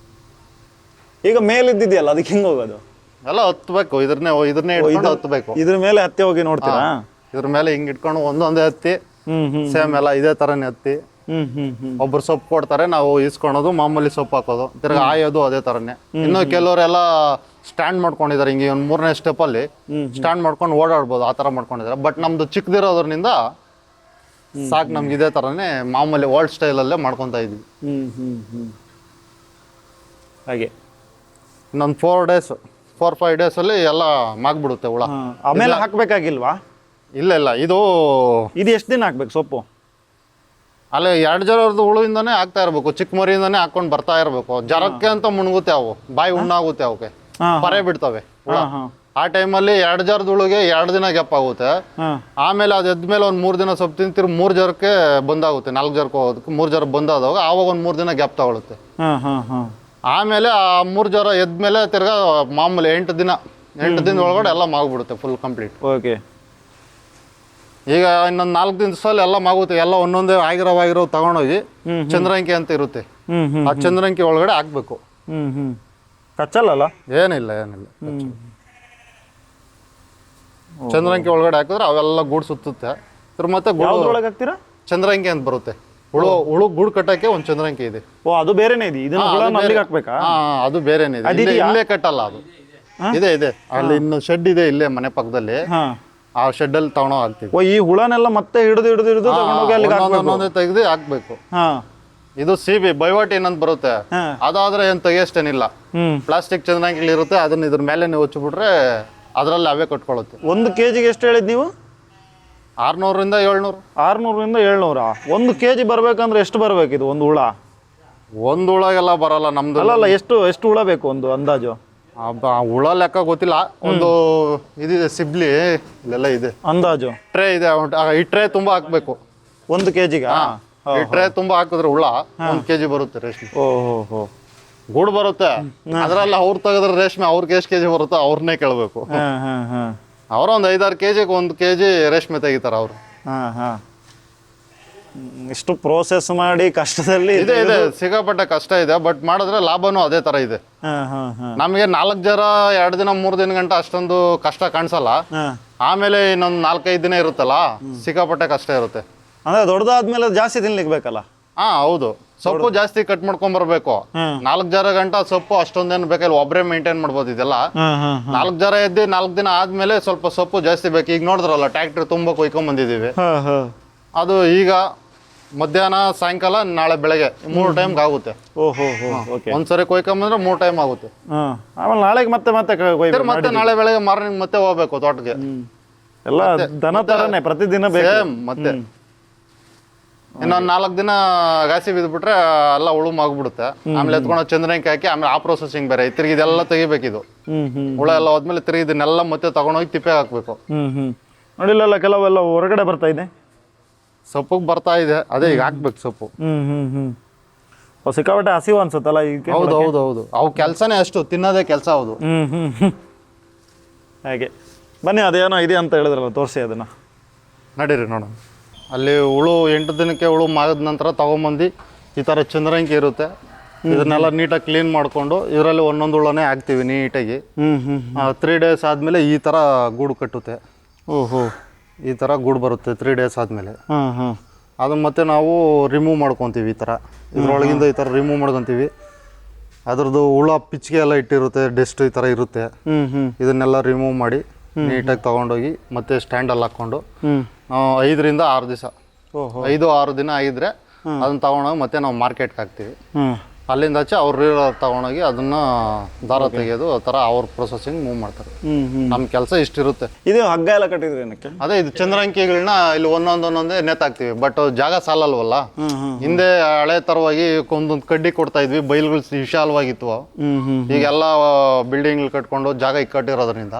ಈಗ ಮೇಲಿದ್ದಿದೆಯಲ್ಲ, ಅದಕ್ಕೆ ಹಿಂಗ್ ಹೋಗೋದು? ಎಲ್ಲ ಹತ್ಬೇಕು, ಇದನ್ನೇ ಇಟ್ಕೊಂಡು ಹತ್ಬೇಕು. ಇದ್ರ ಮೇಲೆ ಹತ್ತಿ ಹೋಗಿ ನೋಡ್ತೀರಾ? ಇದ್ರ ಮೇಲೆ ಹಿಂಗ್ ಇಟ್ಕೊಂಡು ಒಂದೊಂದೇ ಹತ್ತಿ, ಸೇಮ್ ಎಲ್ಲ ಇದೇ ತರನೇ ಹತ್ತಿ. ಒಬ್ರು ಸೊಪ್ಪು ಕೊಡ್ತಾರೆ, ನಾವು ಇಸ್ಕೊಳೋದು, ಮಾಮೂಲಿ ಸೊಪ್ಪು ಹಾಕೋದು, ತಿರ್ಗಾ ಆಯೋದು ಅದೇ ತರನೇ. ಇನ್ನು ಕೆಲವರೆಲ್ಲ ಸ್ಟ್ಯಾಂಡ್ ಮಾಡ್ಕೊಂಡಿದ್ದಾರೆ, ಹಿಂಗೆ ಒಂದು 3ನೇ ಸ್ಟೆಪ್ ಅಲ್ಲಿ ಸ್ಟ್ಯಾಂಡ್ ಮಾಡ್ಕೊಂಡು ಓಡಾಡ್ಬೋದು, ಆ ತರ ಮಾಡ್ಕೊಂಡಿದ್ದಾರೆ. ಬಟ್ ನಮ್ದು ಚಿಕ್ಕದಿರೋದ್ರಿಂದ ಸಾಕು, ನಮ್ಗೆ ಇದೇ ತರನೇ ಮಾಮೂಲಿ ಓಲ್ಡ್ ಸ್ಟೈಲ್ ಅಲ್ಲೇ ಮಾಡ್ಕೊಂತ ಇದೀವಿ. ಹಾಗೆ ಇನ್ನೊಂದು 4-5 ಡೇಸ್ ಅಲ್ಲಿ ಎಲ್ಲ ಮಾಗ್ಬಿಡುತ್ತೆ ಹುಳ. ಆಮೇಲೆ ಹಾಕ್ಬೇಕಾಗಿಲ್ವಾ? ಇಲ್ಲ, ಇದು ಎಷ್ಟು ದಿನ ಹಾಕ್ಬೇಕು ಸೊಪ್ಪು? ಅಲ್ಲೇ 2 ಜರದ್ದು ಹುಳುವಿಂದಾನೇ ಆಗ್ತಾ ಇರ್ಬೇಕು, ಚಿಕ್ಕ ಮರಿಯಿಂದಾನೇ ಹಾಕೊಂಡು ಬರ್ತಾ ಇರ್ಬೇಕು. ಜರಕ್ಕೆ ಅಂತ ಮುಣಗುತ್ತೆ, ಅವು ಬಾಯಿ ಹುಣ್ಣಾಗುತ್ತೆ, ಅವಕ್ಕೆ ಪರೆ ಬಿಡ್ತವೆ ಹುಳ. ಆ ಟೈಮಲ್ಲಿ 2 ಜರದ ಹುಳುಗೆ 2 ದಿನ ಗ್ಯಾಪ್ ಆಗುತ್ತೆ. ಆಮೇಲೆ ಅದು ಎದ್ಮೇಲೆ ಒಂದು 3 ದಿನ ಸೊಪ್ಪು ತಿಂತಿರ್ 3 ಜರಕ್ಕೆ ಬಂದಾಗುತ್ತೆ. 4 ಜರಕ್ಕೆ ಹೋಗೋದಕ್ಕೆ 3 ಜರ ಬಂದಾದಾಗ ಆವಾಗ ಒಂದು 3 ದಿನ ಗ್ಯಾಪ್ ತಗೊಳುತ್ತೆ. ಆಮೇಲೆ ಆ 3 ಜರ ಎದ್ಮೇಲೆ ತಿರ್ಗಾ ಮಾಮೂಲಿ 8 ದಿನದ ಒಳಗಡೆ ಎಲ್ಲ ಮಾಗ್ಬಿಡುತ್ತೆ ಫುಲ್ ಕಂಪ್ಲೀಟ್. ಓಕೆ. ಈಗ ಇನ್ನೊಂದು 4 ದಿವಸದಲ್ಲಿ ಎಲ್ಲ ಮಾಗುತ್ತೆ. ಎಲ್ಲ ಒಂದೊಂದೇ ಆಗಿರೋ ತಗೊಂಡೋಗಿ ಚಂದ್ರಂಕಿ ಅಂತ ಇರುತ್ತೆ, ಆ ಚಂದ್ರಂಕಿ ಒಳಗಡೆ ಹಾಕ್ಬೇಕು. ಕಚ್ಚಲ್ಲ? ಏನಿಲ್ಲ. ಚಂದ್ರಂಕಿ ಒಳಗಡೆ ಹಾಕಿದ್ರೆ ಅವೆಲ್ಲ ಗೂಡು ಸುತ್ತುತ್ತೆ. ಮತ್ತೆ ಹಾಕ್ತೀರಾ? ಚಂದ್ರಂಕಿ ಅಂತ ಬರುತ್ತೆ. ಹುಳು ಗೂಡು ಕಟ್ಟಕ್ಕೆ ಒಂದು ಚಂದ್ರಂಕಿ ಇದೆ. ಅದು ಬೇರೆನೇ ಇದೆ? ಹಾಕ್ಬೇಕಾ? ಅದು ಬೇರೆನೇ ಇದೆ, ಇಲ್ಲೇ ಕಟ್ಟಲ್ಲ. ಅದು ಇದೆ ಅಲ್ಲಿ ಇನ್ನು ಶೆಡ್ ಇದೆ ಇಲ್ಲೇ ಮನೆ ಪಕ್ಕದಲ್ಲಿ. ಆ ಶೆಡ್ ಅಲ್ಲಿ ತಗೊಂಡು ಹಾಕ್ತೀವಿ. ಈ ಹುಳನೆಲ್ಲ ಮತ್ತೆ ಹಿಡಿದು ಒಂದೊಂದೇ ತೆಗೆದು ಹಾಕ್ಬೇಕು. ಇದು ಸಿಬಿ ಬಯೋಟಿನ್ ಅಂತ ಬರುತ್ತೆ. ಅದಾದ್ರೆ ಏನ್ ತೆಗಿಯಷ್ಟೇನಿಲ್ಲ, ಪ್ಲಾಸ್ಟಿಕ್ ಚಂದ್ರಂಗಿಲಿ ಇರುತ್ತೆ, ಅದನ್ನ ಇದ್ರ ಮೇಲೆ ನೀವು ಹಚ್ಚಿಬಿಟ್ರೆ ಅದ್ರಲ್ಲಿ ಅವೇ ಕಟ್ಕೊಳ್ಳುತ್ತೆ. 1 kg ಎಷ್ಟು ಹೇಳಿದ್ ನೀವು? 600ರಿಂದ 700. 600ರಿಂದ 700. 1 kg ಬರ್ಬೇಕಂದ್ರೆ ಎಷ್ಟು ಬರ್ಬೇಕಿದು ಒಂದು ಹುಳ? ಒಂದು ಹುಳಗೆಲ್ಲ ಬರಲ್ಲ ನಮ್ದು. ಅಲ್ಲ ಎಷ್ಟು ಹುಳ ಬೇಕು ಒಂದು ಅಂದಾಜು? ಹುಳ ಲೆಕ್ಕ ಗೊತ್ತಿಲ್ಲ. ಒಂದು ಇದಿದೆ ಸಿಬ್ಲಿ ಇಲ್ಲೆಲ್ಲ ಇದೆ ಅಂದಾಜು. ಟ್ರೇ ಇದೆ, ಈ ಟ್ರೇ ತುಂಬಾ ಹಾಕ್ಬೇಕು 1 kg. ಈ ಟ್ರೇ ತುಂಬಾ ಹಾಕಿದ್ರೆ ಹುಳ 1 kg ಬರುತ್ತೆ ರೇಷ್ಮೆ. ಓಹೋ. ಗೂಡು ಬರುತ್ತೆ, ಅದ್ರಲ್ಲಿ ಅವ್ರು ತೆಗೆದ್ರೆ ರೇಷ್ಮೆ ಅವ್ರಿಗೆ ಎಷ್ಟು ಕೆಜಿ ಬರುತ್ತೋ ಅವ್ರನ್ನೇ ಕೇಳಬೇಕು. ಅವ್ರ ಒಂದು 5-6 kg 1 kg ರೇಷ್ಮೆ ತೆಗಿತಾರ ಅವರು. ಇಷ್ಟು ಪ್ರೋಸೆಸ್ ಮಾಡಿ ಕಷ್ಟದಲ್ಲಿ ಇದೆ ಸಿಕ್ಕಾಪಟ್ಟೆ ಕಷ್ಟ ಇದೆ. ಬಟ್ ಮಾಡಿದ್ರೆ ಲಾಭನೂ ಅದೇ ತರ ಇದೆ. ನಮಗೆ 4 ಜರ 2 ದಿನ 3 ದಿನ ಗಂಟ ಅಷ್ಟೊಂದು ಕಷ್ಟ ಕಾಣಿಸಲ್ಲ. ಆಮೇಲೆ ಇನ್ನೊಂದು 4-5 ದಿನ ಇರುತ್ತಲ್ಲ, ಸಿಕ್ಕಾಪಟ್ಟೆ ಕಷ್ಟ ಇರುತ್ತೆ. ಅಂದ್ರೆ ದೊಡ್ಡದಾದ್ಮೇಲೆ ಜಾಸ್ತಿ ತಿನ್ಲಿಕ್ಕೆ ಬೇಕಲ್ಲ? ಹೌದು. ಸೊಪ್ಪು ಜಾಸ್ತಿ ಕಟ್ ಮಾಡ್ಕೊಂಡ್ ಬರ್ಬೇಕು. 4 ಜರ ಗಂಟ ಸೊಪ್ಪು ಅಷ್ಟೊಂದೇನು ಬೇಕಲ್ಲ, ಒಬ್ಬರೇ ಮೇಂಟೈನ್ ಮಾಡ್ಬೋದು ಇದೆಲ್ಲ. 4 ಜರ ಎದ್ದು 4 ದಿನ ಆದ್ಮೇಲೆ ಸ್ವಲ್ಪ ಸೊಪ್ಪು ಜಾಸ್ತಿ ಬೇಕು. ಈಗ ನೋಡಿದ್ರಲ್ಲ ಟ್ರ್ಯಾಕ್ಟರ್ ತುಂಬಾ ಕೊಯ್ಕೊಂಡ್ ಬಂದಿದೀವಿ. ಅದು ಈಗ ಮಧ್ಯಾಹ್ನ ಸಾಯಂಕಾಲ ನಾಳೆ ಬೆಳಗ್ಗೆ 3 ಟೈಮ್ಗೆ ಆಗುತ್ತೆ. ಒಂದ್ಸರಿ ಕೊಯ್ಕೊಂಬಂದ್ರೆ 3 ಟೈಮ್ ಆಗುತ್ತೆ. ಆಮೇಲೆ ನಾಳೆಗೆ ಮತ್ತೆ ನಾಳೆ ಬೆಳಗ್ಗೆ ಮಾರ್ನಿಂಗ್ ಮತ್ತೆ ಹೋಗ್ಬೇಕು ತೋಟಕ್ಕೆ. ಎಲ್ಲ ದನ ತರನೇ ಪ್ರತಿದಿನ ಮತ್ತೆ ಇನ್ನೊಂದು 4 ದಿನ ಗಾಸಿ ಬಿದ್ಬಿಟ್ರೆ ಎಲ್ಲ ಉಳುಮ್ ಆಗ್ಬಿಡುತ್ತೆ. ಆಮೇಲೆ ಎತ್ಕೊಂಡು ಚಂದ್ರನಿಗೆ ಹಾಕಿ ಆಮೇಲೆ ಆ ಪ್ರೊಸೆಸಿಂಗ್ ಬೇರೆ ತಿರ್ಗಿ ಇದೆಲ್ಲ ತೆಗಿಬೇಕಿದು. ಹುಳ ಎಲ್ಲ ಹೋದ್ಮೇಲೆ ತಿರ್ಗಿ ಇದನ್ನೆಲ್ಲ ಮತ್ತೆ ತಗೊಂಡೋಗಿ ತಿಪ್ಪೆ ಹಾಕ್ಬೇಕು. ನೋಡಿಲ್ಲ ಕೆಲವೆಲ್ಲ ಹೊರಗಡೆ ಬರ್ತಾ ಇದೆ, ಸೊಪ್ಪಿಗೆ ಬರ್ತಾ ಇದೆ. ಅದೇ ಈಗ ಹಾಕ್ಬೇಕು ಸೊಪ್ಪು. ಸಿಕ್ಕಾಪಟ್ಟೆ ಹಸಿವು ಅನ್ಸುತ್ತಲ್ಲ ಈಗ? ಹೌದು ಅವು ಕೆಲಸನೇ ಅಷ್ಟು, ತಿನ್ನೋದೇ ಕೆಲಸ. ಹೌದು. ಹಾಗೆ ಬನ್ನಿ, ಅದೇನೋ ಇದೆ ಅಂತ ಹೇಳಿದ್ರಲ್ಲ, ತೋರಿಸಿ ಅದನ್ನ. ನಡೀರಿ ನೋಡೋಣ. ಅಲ್ಲಿ ಹುಳು 8 ದಿನಕ್ಕೆ ಹುಳು ಮಾಡಿದ ನಂತರ ತಗೊಂಬಂದು ಈ ಥರ ಚಂದ್ರಂಕಿ ಇರುತ್ತೆ, ಇದನ್ನೆಲ್ಲ ನೀಟಾಗಿ ಕ್ಲೀನ್ ಮಾಡಿಕೊಂಡು ಇದರಲ್ಲಿ ಒಂದೊಂದು ಹುಳನೇ ಹಾಕ್ತೀವಿ ನೀಟಾಗಿ. 3 ಡೇಸ್ ಆದಮೇಲೆ ಈ ಥರ ಗೂಡು ಕಟ್ಟುತ್ತೆ. ಈ ಥರ ಗೂಡು ಬರುತ್ತೆ 3 ಡೇಸ್ ಆದಮೇಲೆ. ಅದನ್ನು ಮತ್ತೆ ನಾವು ರಿಮೂವ್ ಮಾಡ್ಕೊತೀವಿ. ಈ ಥರ ಇದ್ರೊಳಗಿಂದ ಈ ಥರ ರಿಮೂವ್ ಮಾಡ್ಕೊತೀವಿ. ಅದ್ರದ್ದು ಹುಳ ಪಿಚ್ಚಿಗೆ ಎಲ್ಲ ಇಟ್ಟಿರುತ್ತೆ, ಡಸ್ಟ್ ಈ ಥರ ಇರುತ್ತೆ. ಇದನ್ನೆಲ್ಲ ರಿಮೂವ್ ಮಾಡಿ ನೀಟಾಗಿ ತೊಗೊಂಡೋಗಿ ಮತ್ತೆ ಸ್ಟ್ಯಾಂಡಲ್ಲಿ ಹಾಕ್ಕೊಂಡು 5ರಿಂದ 6 ದಿವಸ 5-6 ದಿನ ಆಗಿದ್ರೆ ಅದನ್ನ ತಗೊಂಡೋಗಿ ಮತ್ತೆ ನಾವು ಮಾರ್ಕೆಟ್ಗೆ ಹಾಕ್ತೀವಿ. ಅಲ್ಲಿಂದ ಆಚೆ ಅವ್ರು ತಗೊಂಡೋಗಿ ಅದನ್ನ ದಾರ ತೆಗೆಯೋದು, ಆ ಥರ ಅವ್ರ ಪ್ರೊಸೆಸಿಂಗ್ ಮೂವ್ ಮಾಡ್ತಾರೆ. ನಮ್ಮ ಕೆಲಸ ಇಷ್ಟಿರುತ್ತೆ. ಇದು ಹಗ್ಗ ಎಲ್ಲ ಕಟ್ಟಿದ್ರೆ ಏನಕ್ಕೆ? ಅದೇ ಇದು ಚಂದ್ರಂಕಿಗಳನ್ನ ಇಲ್ಲಿ ಒಂದೊಂದೇ ನೇತಾಕ್ತಿವಿ. ಬಟ್ ಜಾಗ ಸಾಲಲ್ವಲ್ಲ. ಹಿಂದೆ ಹಳೆ ತರವಾಗಿ ಒಂದೊಂದು ಕಡ್ಡಿ ಕೊಡ್ತಾ ಇದ್ವಿ, ಬೈಲ್ಗಳು ವಿಶಾಲವಾಗಿತ್ತು. ಈಗೆಲ್ಲ ಬಿಲ್ಡಿಂಗ್ ಕಟ್ಕೊಂಡು ಜಾಗ ಇಕ್ಕಟ್ಟಿರೋದ್ರಿಂದ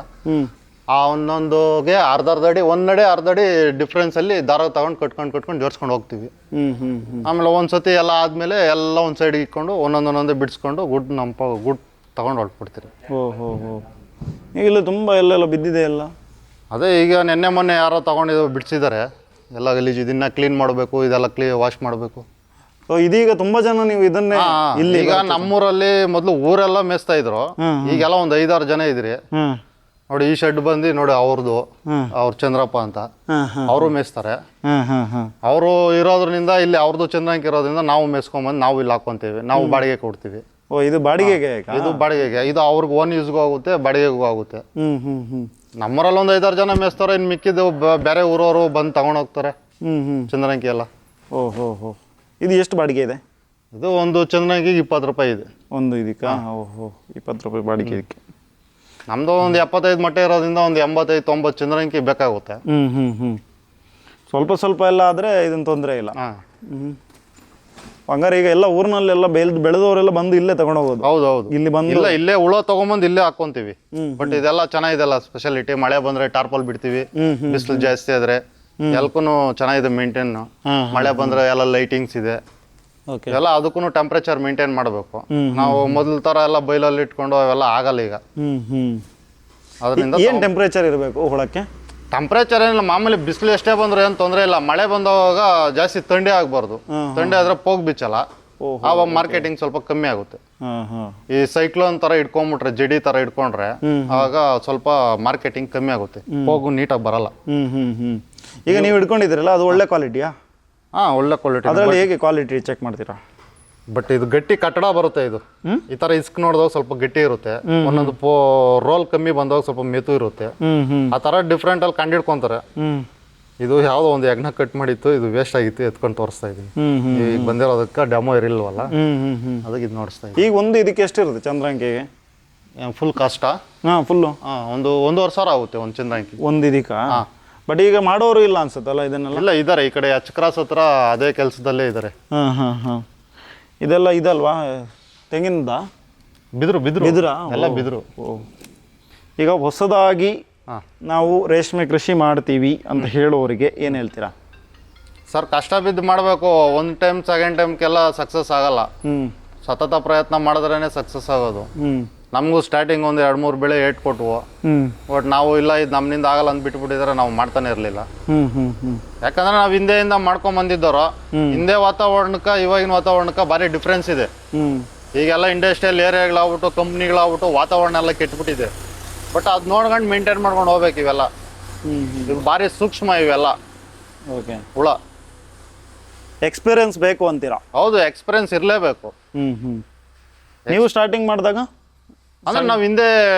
ಆ ಒಂದೊಂದುಗೆ ಅರ್ಧ ಅಡಿ ಡಿಫ್ರೆನ್ಸ್ ಅಲ್ಲಿ ದಾರ ತಗೊಂಡು ಕಟ್ಕೊಂಡು ಜೋಡಿಸ್ಕೊಂಡು ಹೋಗ್ತೀವಿ. ಆಮೇಲೆ ಒಂದ್ಸತಿ ಎಲ್ಲ ಆದ್ಮೇಲೆ ಎಲ್ಲ ಒಂದ್ ಸೈಡ್ ಇಟ್ಕೊಂಡು ಒಂದೊಂದೇ ಬಿಡಿಸ್ಕೊಂಡು ಗುಡ್ ತಗೊಂಡು ಹೊರಟ್ಬಿಡ್ತೀರಿ. ಇಲ್ಲ ತುಂಬಾ ಎಲ್ಲೆಲ್ಲ ಬಿದ್ದಿದೆ ಎಲ್ಲ. ಅದೇ ಈಗ ನೆನ್ನೆ ಮೊನ್ನೆ ಯಾರೋ ತಗೊಂಡಿದ್ದು ಬಿಡಿಸಿದ್ದಾರೆ ಎಲ್ಲ ಗಲೀಜು. ಇದನ್ನ ಕ್ಲೀನ್ ಮಾಡಬೇಕು, ಇದೆಲ್ಲ ವಾಶ್ ಮಾಡಬೇಕು. ಇದೀಗ ತುಂಬಾ ಜನ ನೀವು ಇದನ್ನೇ ಇಲ್ಲಿ ಈಗ ನಮ್ಮೂರಲ್ಲಿ ಮೊದಲು ಊರೆಲ್ಲ ಮೇಯಿಸ್ತಾ ಇದ್ರು, ಈಗೆಲ್ಲ ಒಂದು 5-6 ಜನ ಇದ್ರಿ. ನೋಡಿ ಈ ಶೆಡ್ ಬಂದು ನೋಡಿ ಅವ್ರದ್ದು, ಅವ್ರ ಚಂದ್ರಪ್ಪ ಅಂತ ಅವರು ಮೇಯಿಸ್ತಾರೆ. ಅವರು ಇರೋದ್ರಿಂದ ಇಲ್ಲಿ ಅವ್ರದ್ದು ಚಂದ್ರಂಕಿ ಇರೋದ್ರಿಂದ ನಾವು ಮೇಯಿಸ್ಕೊಂಬಂದು ನಾವು ಇಲ್ಲಿ ಹಾಕೊಂತೀವಿ. ನಾವು ಬಾಡಿಗೆ ಕೊಡ್ತೀವಿ. ಇದು ಬಾಡಿಗೆಗೆ? ಇದು ಬಾಡಿಗೆಗೆ. ಇದು ಅವ್ರಿಗೆ ಓನ್ ಯೂಸ್ಗೂ ಆಗುತ್ತೆ, ಬಾಡಿಗೆಗೂ ಆಗುತ್ತೆ. ನಮ್ಮೂರಲ್ಲಿ ಒಂದು 5-6 ಜನ ಮೇಯಿಸ್ತಾರೆ. ಇನ್ನು ಮಿಕ್ಕಿದ್ದು ಬೇರೆ ಊರವರು ಬಂದು ತಗೊಂಡೋಗ್ತಾರೆ ಚಂದ್ರಂಕಿ ಎಲ್ಲ. ಇದು ಎಷ್ಟು ಬಾಡಿಗೆ ಇದೆ? ಇದು ಒಂದು ಚಂದ್ರಂಕಿಗೆ 20 ರೂಪಾಯಿ ಇದೆ. ಒಂದು ಇದಕ್ಕೆ? 20 ರೂಪಾಯಿ ಬಾಡಿಗೆ ಇದಕ್ಕೆ. ನಮ್ದು ಒಂದು 75 ಮಟ್ಟ ಇರೋದ್ರಿಂದ ಒಂದು 85-90 ಚಂದ್ರಂಕಿ ಬೇಕಾಗುತ್ತೆ. ಸ್ವಲ್ಪ ಎಲ್ಲ ಆದ್ರೆ ಇದನ್ನ ತೊಂದರೆ ಇಲ್ಲ. ಹಂಗಾರೆ ಈಗ ಎಲ್ಲ ಊರಿನಲ್ಲೆಲ್ಲ ಬೆಳೆದವರೆಲ್ಲ ಬಂದು ಇಲ್ಲೇ ತಗೊಂಡೋಗೋದು? ಹೌದೌದು. ಇಲ್ಲಿ ಬಂದು ಇಲ್ಲೇ ಹುಳ ತಗೊಂಬಂದು ಇಲ್ಲೇ ಹಾಕೊಂತೀವಿ. ಬಟ್ ಇದೆಲ್ಲ ಚೆನ್ನಾಗಿದೆಲ್ಲ ಸ್ಪೆಷಾಲಿಟಿ. ಮಳೆ ಬಂದ್ರೆ ಟಾರ್ಪಲ್ ಬಿಡ್ತೀವಿ, ಬಿಸಿಲು ಜಾಸ್ತಿ ಆದ್ರೆ ಎಲ್ಲಕ್ಕೂ ಚೆನ್ನಾಗಿದೆ ಮೇಂಟೈನ್. ಮಳೆ ಬಂದ್ರೆ ಎಲ್ಲ ಲೈಟಿಂಗ್ಸ್ ಇದೆ ಎಲ್ಲ. ಅದಕ್ಕೂ ಟೆಂಪರೇಚರ್ ಮೇಂಟೈನ್ ಮಾಡಬೇಕು ನಾವು. ಮೊದಲ ತರ ಎಲ್ಲ ಬೈಲಲ್ಲಿ ಇಟ್ಕೊಂಡು ಅವೆಲ್ಲ ಆಗಲ್ಲ ಈಗ. ಅದರಿಂದ ಏನ್ ಟೆಂಪರೇಚರ್ ಇರಬೇಕು ಹುಳಕ್ಕೆ? ಟೆಂಪರೇಚರ್ ಏನಿಲ್ಲ, ಮಾಮೂಲಿ ಬಿಸಿಲು ಎಷ್ಟೇ ಬಂದ್ರೆ ಏನು ತೊಂದರೆ ಇಲ್ಲ. ಮಳೆ ಬಂದಾಗ ಜಾಸ್ತಿ ಥಂಡಿ ಆಗಬಾರ್ದು. ಥಂಡಿ ಆದ್ರೆ ಪೋಗ್ ಬಿಚ್ಚಲ್ಲ, ಆವಾಗ ಮಾರ್ಕೆಟಿಂಗ್ ಸ್ವಲ್ಪ ಕಮ್ಮಿ ಆಗುತ್ತೆ. ಈ ಸೈಕ್ಲೋನ್ ತರ ಇಟ್ಕೊಂಡ್ಬಿಟ್ರೆ, ಜಡಿ ತರ ಇಟ್ಕೊಂಡ್ರೆ ಆವಾಗ ಸ್ವಲ್ಪ ಮಾರ್ಕೆಟಿಂಗ್ ಕಮ್ಮಿ ಆಗುತ್ತೆ, ಪೋಗು ನೀಟಾಗಿ ಬರಲ್ಲ. ಈಗ ನೀವು ಇಟ್ಕೊಂಡಿದ್ದೀರಲ್ಲ, ಅದು ಒಳ್ಳೆ ಕ್ವಾಲಿಟಿಯಾ? ಒಳ್ಳೆ ಕ್ವಾಲಿಟಿ. ಅದರಲ್ಲಿ ಹೇಗೆ ಕ್ವಾಲಿಟಿ ಚೆಕ್ ಮಾಡ್ತೀರಾ? ಬಟ್ ಇದು ಗಟ್ಟಿ ಕಟ್ಟಡ ಬರುತ್ತೆ. ಇದು ಈ ತರ ಇಸ್ಕ್ ನೋಡಿದಾಗ ಸ್ವಲ್ಪ ಗಟ್ಟಿ ಇರುತ್ತೆ. ಒಂದೊಂದು ರೋಲ್ ಕಮ್ಮಿ ಬಂದಾಗ ಸ್ವಲ್ಪ ಮೆತು ಇರುತ್ತೆ. ಆ ತರ ಡಿಫ್ರೆಂಟ್ ಅಲ್ಲಿ ಕಂಡಿಡ್ಕೊಂತಾರೆ. ಇದು ಯಾವ್ದೋ ಒಂದು ಯಜ್ಞ ಕಟ್ ಮಾಡಿತ್ತು, ಇದು ವೇಸ್ಟ್ ಆಗಿತ್ತು, ಎತ್ಕೊಂಡು ತೋರಿಸ್ತಾ ಇದೀನಿ. ಈಗ ಬಂದಿರೋದಕ್ಕೆ ಡೆಮೋ ಇರಲಿಲ್ವಲ್ಲ, ಅದಕ್ಕೆ ಇದು ನೋಡಿಸ್ತಾ ಇದ್ದೀನಿ. ಈಗ ಒಂದು ಇದಕ್ಕೆ ಎಷ್ಟಿರುತ್ತೆ ಚಂದ್ರಂಕಿಗೆ? ಫುಲ್ ಕಾಸ್ಟಾ? ಫುಲ್ಲು ಒಂದು 1,500 ಆಗುತ್ತೆ ಒಂದು ಚಂದ್ರಂಕಿ. ಒಂದು ಇದಕ್ಕೆ. ಬಟ್ ಈಗ ಮಾಡೋರು ಇಲ್ಲ ಅನ್ಸುತ್ತಲ್ಲ ಇದನ್ನೆಲ್ಲ? ಇಲ್ಲ ಇದ್ದಾರೆ, ಈ ಕಡೆ ಎಚ್ ಕ್ರಾಸ್ ಹತ್ರ ಅದೇ ಕೆಲಸದಲ್ಲೇ ಇದ್ದಾರೆ. ಹಾಂ ಇದೆಲ್ಲ ಇದಲ್ವಾ ತೆಂಗಿನದ? ಬಿದ್ರು ಬಿದಿರಾ? ಎಲ್ಲ ಬಿದ್ರು. ಈಗ ಹೊಸದಾಗಿ ಹಾಂ ನಾವು ರೇಷ್ಮೆ ಕೃಷಿ ಮಾಡ್ತೀವಿ ಅಂತ ಹೇಳೋರಿಗೆ ಏನು ಹೇಳ್ತೀರಾ? ಸರ್, ಕಷ್ಟ ಬಿದ್ದು ಮಾಡಬೇಕು. ಒಂದು ಟೈಮ್ ಸೆಕೆಂಡ್ ಟೈಮ್ಗೆಲ್ಲ ಸಕ್ಸಸ್ ಆಗಲ್ಲ. ಸತತ ಪ್ರಯತ್ನ ಮಾಡಿದ್ರೇ ಸಕ್ಸಸ್ ಆಗೋದು. ನಮಗೂ ಸ್ಟಾರ್ಟಿಂಗ್ ಒಂದು 2-3 ಬೆಳೆ ಏಟ್ ಕೊಟ್ವು. ಬಟ್ ನಾವು ಇಲ್ಲ ಇದು ನಮ್ಮಿಂದ ಆಗಲ್ಲ ಅಂತ ಬಿಟ್ಬಿಟ್ಟಿದ್ರೆ ನಾವು ಮಾಡ್ತಾನೆ ಇರಲಿಲ್ಲ. ಯಾಕಂದ್ರೆ ನಾವು ಹಿಂದೆಯಿಂದ ಮಾಡ್ಕೊಂಡ್ ಬಂದಿದ್ದವರು. ಹಿಂದೆ ವಾತಾವರಣಕ್ಕೆ ಇವಾಗಿನ ವಾತಾವರಣಕ್ಕೆ ಭಾರಿ ಡಿಫ್ರೆನ್ಸ್ ಇದೆ. ಈಗೆಲ್ಲ ಇಂಡಸ್ಟ್ರಿಯಲ್ ಏರಿಯಾಗಳಾಗ್ಬಿಟ್ಟು ಕಂಪ್ನಿಗಳಾಗ್ಬಿಟ್ಟು ವಾತಾವರಣ ಎಲ್ಲ ಕೆಟ್ಬಿಟ್ಟಿದೆ. ಬಟ್ ಅದು ನೋಡ್ಕೊಂಡು ಮೇಂಟೈನ್ ಮಾಡ್ಕೊಂಡು ಹೋಗ್ಬೇಕು. ಇವೆಲ್ಲ ಇದು ಭಾರಿ ಸೂಕ್ಷ್ಮ ಇವೆಲ್ಲ. ಓಕೆ, ಹುಳ ಎಕ್ಸ್ಪೀರಿಯನ್ಸ್ ಬೇಕು ಅಂತೀರಾ? ಹೌದು, ಎಕ್ಸ್ಪೀರಿಯನ್ಸ್ ಇರಲೇಬೇಕು. ನೀವು ಸ್ಟಾರ್ಟಿಂಗ್ ಮಾಡಿದಾಗ ಅಂದ್ರೆ ನಾವು ಹಿಂದೆ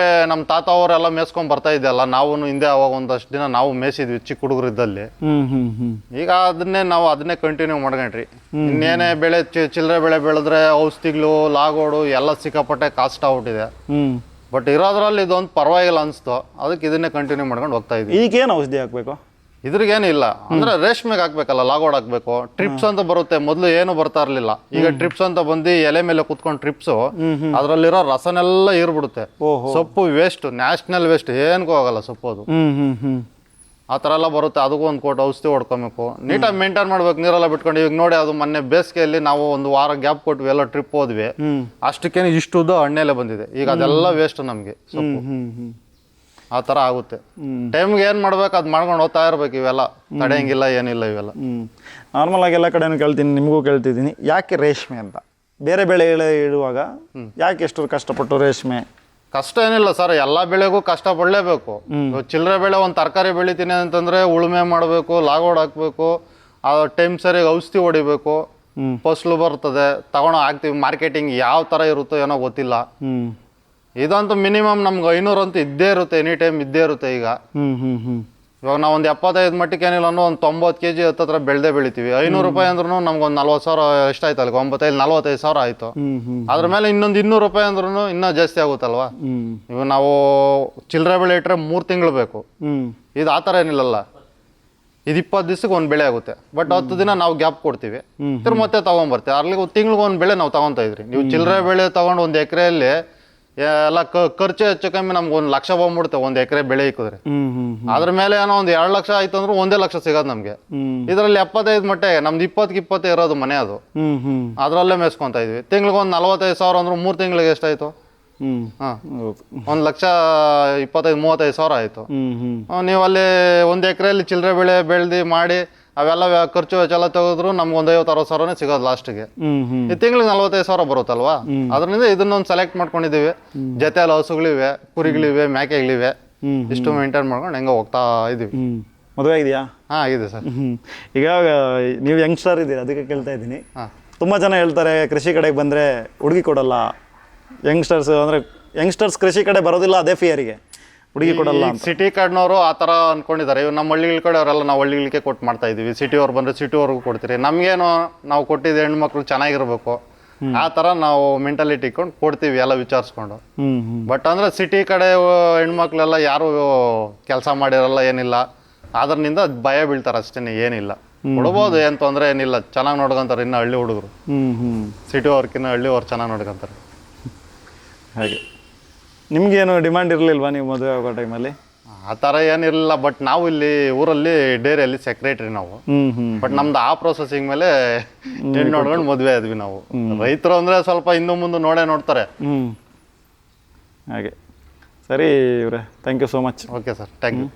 ನಮ್ಮ ತಾತ ಅವರೆಲ್ಲ ಮೇಯ್ಸ್ಕೊಂಡ್ ಬರ್ತಾ ಇದ್ದಲ್ಲ, ನಾವು ಹಿಂದೆ ಅವಾಗ ಒಂದಷ್ಟು ದಿನ ನಾವು ಮೇಯಿಸಿದ್ವಿ ಚಿಕ್ಕ ಹುಡುಗರಿದ್ದಲ್ಲಿ. ಈಗ ಅದನ್ನೇ ಕಂಟಿನ್ಯೂ ಮಾಡ್ಕೊಂಡ್ರಿ. ಇನ್ನೇನೇ ಬೆಳೆ ಚಿಲ್ಲರೆ ಬೆಳೆ ಬೆಳೆದ್ರೆ ಔಷಧಿಗಳು ಲಾಗೋಡು ಎಲ್ಲ ಸಿಕ್ಕಾಪಟ್ಟೆ ಕಾಸ್ಟ್ ಆಗ್ಬಿಟ್ಟಿದೆ. ಬಟ್ ಇರೋದ್ರಲ್ಲಿ ಇದೊಂದು ಪರವಾಗಿಲ್ಲ ಅನಿಸ್ತು, ಅದಕ್ಕೆ ಇದನ್ನೇ ಕಂಟಿನ್ಯೂ ಮಾಡ್ಕೊಂಡು ಹೋಗ್ತಾ ಇದ್ವಿ. ಈಗೇನು ಔಷಧಿ ಹಾಕ್ಬೇಕು? ಇದ್ರಿಗೇನಿಲ್ಲ, ಅಂದ್ರೆ ರೇಷ್ಮೆಗೆ ಹಾಕ್ಬೇಕಲ್ಲ, ಲಾಗೋಡ್ ಹಾಕ್ಬೇಕು. ಟ್ರಿಪ್ಸ್ ಅಂತ ಬರುತ್ತೆ, ಮೊದಲು ಏನು ಬರ್ತಾ ಇರ್ಲಿಲ್ಲ. ಈಗ ಟ್ರಿಪ್ಸ್ ಅಂತ ಬಂದು ಎಲೆ ಮೇಲೆ ಕುತ್ಕೊಂಡು ಟ್ರಿಪ್ಸು ಅದ್ರಲ್ಲಿರೋ ರಸನೆಲ್ಲ ಇರ್ಬಿಡುತ್ತೆ. ಸೊಪ್ಪು ವೇಸ್ಟ್, ನ್ಯಾಷನಲ್ ವೇಸ್ಟ್, ಏನ್ಗೂ ಹೋಗಲ್ಲ ಸೊಪ್ಪು ಅದು. ಆ ಥರ ಎಲ್ಲ ಬರುತ್ತೆ. ಅದಕ್ಕೂ ಒಂದು ಕೋಟ್ ಔಷಧಿ ಹೊಡ್ಕೊಬೇಕು, ನೀಟಾಗಿ ಮೇಂಟೈನ್ ಮಾಡ್ಬೇಕು, ನೀರೆಲ್ಲ ಬಿಟ್ಕೊಂಡು. ಈಗ ನೋಡಿ, ಅದು ಮೊನ್ನೆ ಬೇಸಿಗೆಯಲ್ಲಿ ನಾವು ಒಂದು ವಾರ ಗ್ಯಾಪ್ ಕೊಟ್ವಿ, ಎಲ್ಲ ಟ್ರಿಪ್ ಹೋದ್ವಿ. ಅಷ್ಟಕ್ಕೇನೆ ಇಷ್ಟುದ್ದು ಹಣ್ಣೆಲೆ ಬಂದಿದೆ. ಈಗ ಅದೆಲ್ಲ ವೇಸ್ಟ್ ನಮಗೆ ಸೊಪ್ಪು. ಆ ಥರ ಆಗುತ್ತೆ. ಟೈಮ್ಗೆ ಏನು ಮಾಡ್ಬೇಕು ಅದು ಮಾಡ್ಕೊಂಡು ಹೋಗ್ತಾ ಇರ್ಬೇಕು. ಇವೆಲ್ಲ ತಡೆಯಂಗಿಲ್ಲ, ಏನಿಲ್ಲ ಇವೆಲ್ಲ. ನಾರ್ಮಲ್ ಆಗಿ ಎಲ್ಲ ಕಡೆನೂ ಕೇಳ್ತೀನಿ, ನಿಮಗೂ ಕೇಳ್ತಿದ್ದೀನಿ, ಯಾಕೆ ರೇಷ್ಮೆ ಅಂತ? ಬೇರೆ ಬೆಳೆ ಇಡುವಾಗ ಯಾಕೆ ಎಷ್ಟು ಕಷ್ಟಪಟ್ಟು ರೇಷ್ಮೆ? ಕಷ್ಟ ಏನಿಲ್ಲ ಸರ್, ಎಲ್ಲ ಬೆಳೆಗೂ ಕಷ್ಟ ಪಡಲೇಬೇಕು. ಚಿಲ್ಲರೆ ಬೆಳೆ ಒಂದು ತರಕಾರಿ ಬೆಳಿತೀನಿ ಅಂತಂದ್ರೆ ಉಳುಮೆ ಮಾಡಬೇಕು, ಲಾಗೋಡ್ ಹಾಕ್ಬೇಕು, ಆ ಟೈಮ್ ಸರಿಯಾಗಿ ಔಷಧಿ ಹೊಡಿಬೇಕು, ಫಸಲು ಬರ್ತದೆ, ತಗೊಂಡು ಹಾಕ್ತೀವಿ. ಮಾರ್ಕೆಟಿಂಗ್ ಯಾವ ಥರ ಇರುತ್ತೋ ಏನೋ ಗೊತ್ತಿಲ್ಲ. ಇದಂತೂ ಮಿನಿಮಮ್ ನಮ್ಗೆ 500 ಅಂತೂ ಇದ್ದೇ ಇರುತ್ತೆ, ಎನಿ ಟೈಮ್ ಇದ್ದೇ ಇರುತ್ತೆ. ಈಗ ಇವಾಗ ನಾವು ಒಂದು 75 ಮಟ್ಟಿಗೆ ಏನಿಲ್ಲ ಅನ್ನೋ ಒಂದು 90 kg ಹತ್ರ ಬೆಳೆದೇ ಬೆಳಿತೀವಿ. 500 ರೂಪಾಯಿ ಅಂದ್ರೂ ನಮ್ಗೊಂದು 40,000 ಎಷ್ಟಾಯ್ತು ಅಲ್ಲಿ, 45,000 ಆಯ್ತು. ಅದ್ರ ಮೇಲೆ ಇನ್ನೊಂದು 200 ರೂಪಾಯಿ ಅಂದ್ರೂ ಇನ್ನೂ ಜಾಸ್ತಿ ಆಗುತ್ತಲ್ವಾ. ಇವಾಗ ನಾವು ಚಿಲ್ಲರೆ ಬೆಳೆ ಇಟ್ಟರೆ 3 ತಿಂಗಳು ಬೇಕು. ಇದು ಆ ಥರ ಏನಿಲ್ಲಲ್ಲ, ಇದು 20 ದಿವಸಕ್ಕೆ ಒಂದು ಬೆಳೆ ಆಗುತ್ತೆ. ಬಟ್ 10 ದಿನ ನಾವು ಗ್ಯಾಪ್ ಕೊಡ್ತೀವಿ, ಮತ್ತೆ ತಗೊಂಡ್ಬರ್ತೀವಿ. ಅಲ್ಲಿಗೆ ತಿಂಗ್ಳಿಗೆ ಒಂದು ಬೆಳೆ ನಾವು ತಗೊತಾ ಇದ್ರಿ. ನೀವು ಚಿಲ್ಲರೆ ಬೆಳೆ ತಗೊಂಡು ಒಂದು ಎಕರೆಯಲ್ಲಿ ಎಲ್ಲ ಖರ್ಚು ಹೆಚ್ಚು ಕಮ್ಮಿ ನಮ್ಗೆ 1 ಲಕ್ಷ ಬಂದ್ಬಿಡುತ್ತೆ ಒಂದು ಎಕರೆ ಬೆಳೆ ಇಕ್ಕಿದ್ರೆ. ಅದ್ರ ಮೇಲೆ ಏನೋ ಒಂದು 2 ಲಕ್ಷ ಆಯ್ತು ಅಂದ್ರೆ 1 ಲಕ್ಷ ಸಿಗೋದು ನಮ್ಗೆ. ಇದರಲ್ಲಿ 75 ಮಟ್ಟೆ ನಮ್ದು 20-20 ಇರೋದು ಮನೆ ಅದು. ಅದ್ರಲ್ಲೇ ಮೇಸ್ಕೊಂತ ಇದ್ವಿ. ತಿಂಗ್ಳಿಗೆ ಒಂದು 45,000 ಅಂದ್ರೆ 3 ತಿಂಗಳಿಗೆ ಎಷ್ಟಾಯ್ತು? 1,25,000-30,000 ಆಯ್ತು. ನೀವು ಅಲ್ಲಿ ಒಂದು ಎಕರೆಯಲ್ಲಿ ಚಿಲ್ಲರೆ ಬೆಳೆ ಬೆಳೆದು ಮಾಡಿ ಅವೆಲ್ಲ ಖರ್ಚು ವೆಚ್ಚ ಎಲ್ಲ ತೆಗೆದ್ರು ನಮ್ಗೆ ಒಂದು 50,000-60,000 ಸಿಗೋದು ಲಾಸ್ಟ್ಗೆ. ಈ ತಿಂಗಳಿಗೆ 45,000 ಬರುತ್ತಲ್ವಾ. ಅದರಿಂದ ಇದನ್ನೊಂದು ಸೆಲೆಕ್ಟ್ ಮಾಡ್ಕೊಂಡಿದ್ದೀವಿ. ಜೊತೆಯಲ್ಲಿ ಹಸುಗಳಿವೆ, ಕುರಿಗಳಿವೆ, ಮೇಕೆಗಳಿವೆ. ಇಷ್ಟು ಮೇಂಟೈನ್ ಮಾಡ್ಕೊಂಡು ಹೆಂಗ ಹೋಗ್ತಾ ಇದೀವಿ. ಮದುವೆ ಆಗಿದೆಯಾ? ಆಗಿದೆ ಸರ್. ಈಗ ನೀವು ಯಂಗ್ಸ್ಟರ್ ಇದ್ದೀರಿ, ಅದಕ್ಕೆ ಕೇಳ್ತಾ ಇದ್ದೀನಿ. ತುಂಬ ಜನ ಹೇಳ್ತಾರೆ ಕೃಷಿ ಕಡೆಗೆ ಬಂದರೆ ಹುಡುಗಿ ಕೊಡಲ್ಲ. ಯಂಗ್ಸ್ಟರ್ಸ್ ಕೃಷಿ ಕಡೆ ಬರೋದಿಲ್ಲ, ಅದೇ ಫಿಯರಿಗೆ ಹುಡುಗಿ ಕೊಡಲ್ಲ. ಸಿಟಿ ಕಡೆನವರು ಆ ಥರ ಅನ್ಕೊಂಡಿದ್ದಾರೆ. ಇವ್ ನಮ್ಮ ಹಳ್ಳಿಗಳ ಕಡೆ ಅವರೆಲ್ಲ ನಾವು ಹಳ್ಳಿಗಳಿಗೆ ಕೊಟ್ಟು ಮಾಡ್ತಾ ಇದೀವಿ. ಸಿಟಿಯವ್ರು ಬಂದರೆ ಸಿಟಿವರೆಗೂ ಕೊಡ್ತೀರಿ. ನಮಗೇನು ನಾವು ಕೊಟ್ಟಿದ್ದ ಹೆಣ್ಮಕ್ಳು ಚೆನ್ನಾಗಿರ್ಬೇಕು, ಆ ಥರ ನಾವು ಮೆಂಟಾಲಿಟಿ ಇಟ್ಕೊಂಡು ಕೊಡ್ತೀವಿ ಎಲ್ಲ ವಿಚಾರಿಸ್ಕೊಂಡು. ಬಟ್ ಅಂದರೆ ಸಿಟಿ ಕಡೆ ಹೆಣ್ಮಕ್ಳೆಲ್ಲ ಯಾರು ಕೆಲಸ ಮಾಡಿರಲ್ಲ, ಏನಿಲ್ಲ. ಅದರಿಂದ ಭಯ ಬೀಳ್ತಾರೆ ಅಷ್ಟೇ, ಏನಿಲ್ಲ. ಕೊಡ್ಬೋದು, ಏನು ತೊಂದರೆ ಏನಿಲ್ಲ. ಚೆನ್ನಾಗಿ ನೋಡ್ಕೊಂತಾರೆ ಇನ್ನು ಹಳ್ಳಿ ಹುಡುಗರು. ಸಿಟಿ ಅವ್ರಕ್ಕಿನ್ನ ಹಳ್ಳಿ ಅವ್ರು ಚೆನ್ನಾಗಿ ನೋಡ್ಕೊಂತಾರೆ. ಹಾಗೆ ನಿಮ್ಗೇನು ಡಿಮ್ಯಾಂಡ್ ಇರಲಿಲ್ವಾ ನೀವು ಮದುವೆ ಆಗೋ ಟೈಮಲ್ಲಿ? ಆ ಥರ ಏನಿರಲಿಲ್ಲ. ಬಟ್ ನಾವು ಇಲ್ಲಿ ಊರಲ್ಲಿ ಡೈರಿಯಲ್ಲಿ ಸೆಕ್ರೆಟರಿ ನಾವು. ಬಟ್ ನಮ್ದು ಆ ಪ್ರೊಸೆಸಿಂಗ್ ಮೇಲೆ ನೋಡ್ಕೊಂಡು ಮದುವೆ ಆದ್ವಿ ನಾವು. ರೈತರು ಅಂದರೆ ಸ್ವಲ್ಪ ಹಿಂದೆ ಮುಂದೆ ನೋಡ್ತಾರೆ. ಹಾಗೆ ಸರಿ ಇವರೇ, thank you so much. Okay sir, thank you.